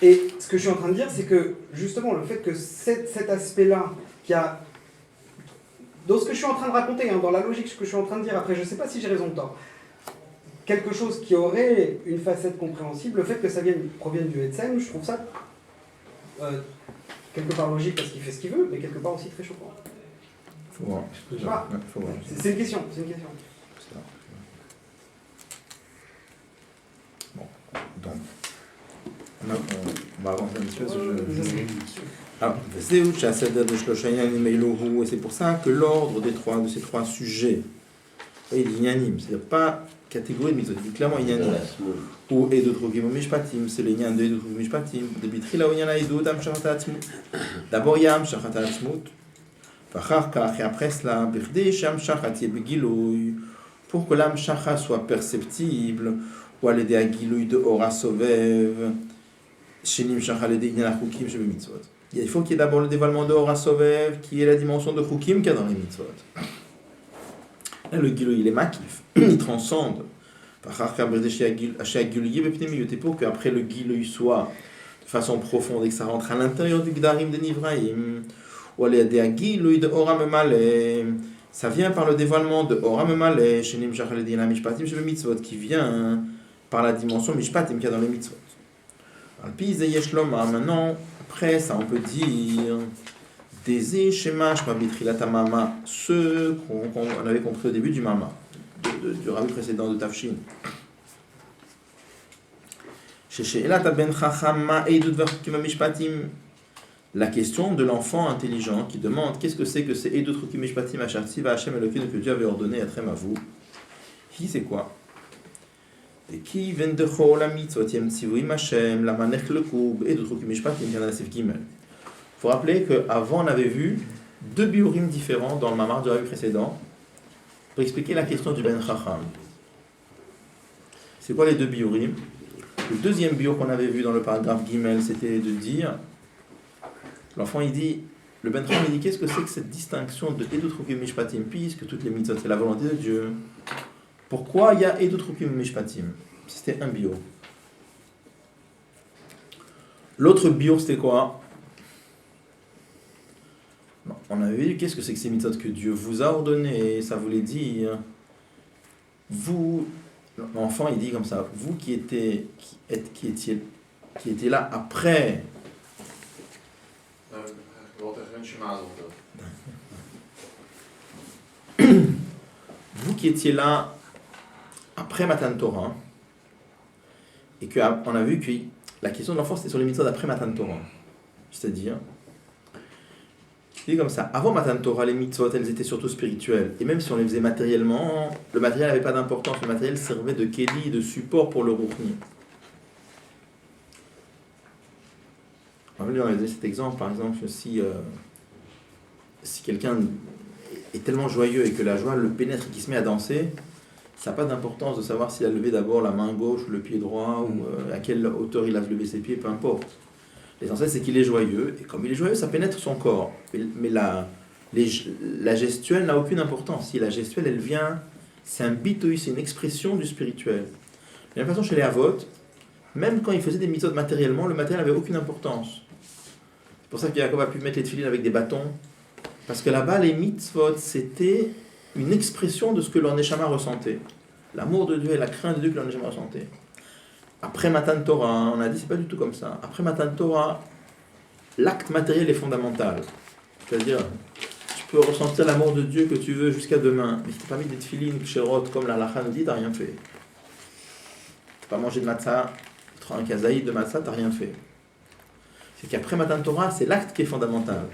Et ce que je suis en train de dire, c'est que justement le fait que cet aspect-là, qui a dans ce que je suis en train de raconter, dans la logique, ce que je suis en train de dire, après je ne sais pas si j'ai raison ou tort, quelque chose qui aurait une facette compréhensible, le fait que ça provienne du Etzem, je trouve ça quelque part logique parce qu'il fait ce qu'il veut, mais quelque part aussi très choquant. Faut voir. Faut voir. C'est une question. Bon, donc, on va avancer un petit peu. Alors, et c'est pour ça que l'ordre de ces 3 sujets est l'ignanim, c'est-à-dire pas catégorie de mitzvot, c'est clairement ignanim. Ou Edut Rukim Mishpatim, c'est l'ignan de Edut Rukim Mishpatim. Depuis Trila Oñana Edut Amshachat Atzmut. D'abord il y a Amshachat Atzmut. Et après cela, Birde Shamshachat Yebegiloui, pour que l'Amshacha soit perceptible, ou à l'aider à Giloui de Ora Sovev, Shenim Shachal l'aider Ignan Rukim Shebe Mitzvot. Il faut qu'il y ait d'abord le dévoilement de Ora Sovev, qui est la dimension de Rukim qu'il y a dans les mitzvot. Là, le Giloui, il est makif, il transcende. Et pour qu'après le Giloui soit de façon profonde et que ça rentre à l'intérieur du Gdarim de Nivraïm, ou aller à Giloui de Oram Malé, ça vient par le dévoilement de Oram Malé, Shenim Shachal l'aider Mishpatim Shebe Mitzvot, qui vient par la dimension Mishpatim qu'il y a dans les mitzvot. Maintenant, après ça, on peut dire des Shemash Mavitrilat Mama, ceux qu'on avait compris au début du Mama, du rabbi précédent de Tafshin. La question de l'enfant intelligent qui demande qu'est-ce que c'est que c'est Edut Rukim Mishpatim Asher Tziva Hashem Elokeinu que Dieu avait ordonné à Trémavou. Qui c'est quoi? Et qui vient de Chol Mitzvot Yem Tzivuim Hashem la Manech Lekub Edut Rukim Mishpatim Yana Sef Gimel. Il faut rappeler qu'avant on avait vu 2 biurim différents dans le mamar du rabbi précédent pour expliquer la question du Ben Chacham. C'est quoi les 2 biurim? Le deuxième biur qu'on avait vu dans le paragraphe Gimel, c'était de dire L'enfant, il dit, le Ben Tram, il dit, qu'est-ce que c'est que cette distinction de Edut Chukim Mishpatim, puisque toutes les mitzvot, c'est la volonté de Dieu. Pourquoi il y a Edut Chukim Mishpatim? C'était un bio. L'autre bio, c'était quoi? On avait vu, qu'est-ce que c'est que ces mitzvot que Dieu vous a ordonné? Ça voulait dire, vous, l'enfant, il dit comme ça, vous qui étiez là après. Vous qui étiez là après Matan Torah, et qu'on a vu que la question de l'enfant c'était sur les mitzvot d'après Matan Torah. C'est-à-dire, il dit comme ça, avant Matan Torah, les mitzvot elles étaient surtout spirituelles, et même si on les faisait matériellement, le matériel n'avait pas d'importance, le matériel servait de kéli, de support pour le ruchni. On va donner cet exemple, par exemple, si quelqu'un est tellement joyeux et que la joie le pénètre et qu'il se met à danser, ça n'a pas d'importance de savoir s'il a levé d'abord la main gauche ou le pied droit, ou à quelle hauteur il a levé ses pieds, peu importe. L'essentiel, c'est qu'il est joyeux, et comme il est joyeux, ça pénètre son corps. Mais la gestuelle n'a aucune importance. Si la gestuelle, elle vient, c'est un bitoui, c'est une expression du spirituel. De la même façon, chez les Avot, même quand ils faisaient des mitzvot matériellement, le matériel n'avait aucune importance. C'est pour ça que Jacob a pu mettre les tefilines avec des bâtons. Parce que là-bas, les mitzvot, c'était une expression de ce que leur neshama ressentait. L'amour de Dieu et la crainte de Dieu que leur neshama ressentait. Après Matan Torah, on a dit, c'est pas du tout comme ça. Après Matan Torah, l'acte matériel est fondamental. C'est-à-dire, tu peux ressentir l'amour de Dieu que tu veux jusqu'à demain. Mais si tu n'as pas mis des tefilines, kshérot, comme la halakha nous dit, tu n'as rien fait. Tu n'as pas mangé de matzah, un kazaïd de matzah, tu n'as rien fait. C'est qu'après Matan Torah, c'est l'acte qui est fondamental.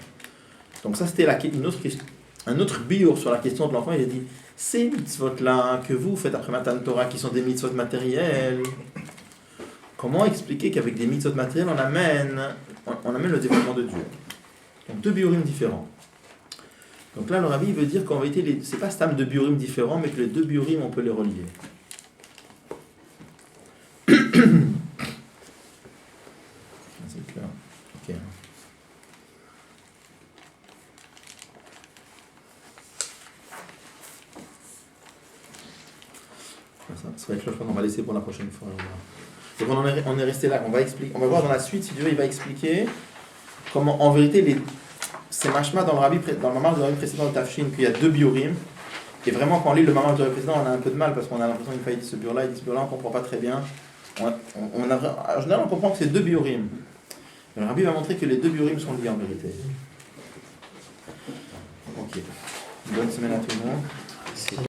Donc ça, c'était un autre biur sur la question de l'enfant. Il a dit, ces mitzvot-là que vous faites après Matan Torah, qui sont des mitzvot matériels, comment expliquer qu'avec des mitzvot matériels, on amène le développement de Dieu? Donc deux biurim différents. Donc là, le rabbi veut dire qu'en vérité, c'est pas stam de biurim différents, mais que les deux biurim, on peut les relier. C'est clair. Ok. Ça va être le choix, on va laisser pour la prochaine fois. Donc on est resté là, on va voir dans la suite, si Dieu il va expliquer comment en vérité c'est mashma dans le mamar du rabbi précédent de Tafshin qu'il y a deux biurim, et vraiment quand on lit le mamar du rabbi précédent on a un peu de mal parce qu'on a l'impression qu'il dit ce biur-là, il dit ce biur-là, on ne comprend pas très bien. En général on comprend que c'est deux biurim. Mais le rabbi va montrer que les deux biurim sont liés en vérité. Ok. Bonne semaine à tout le monde.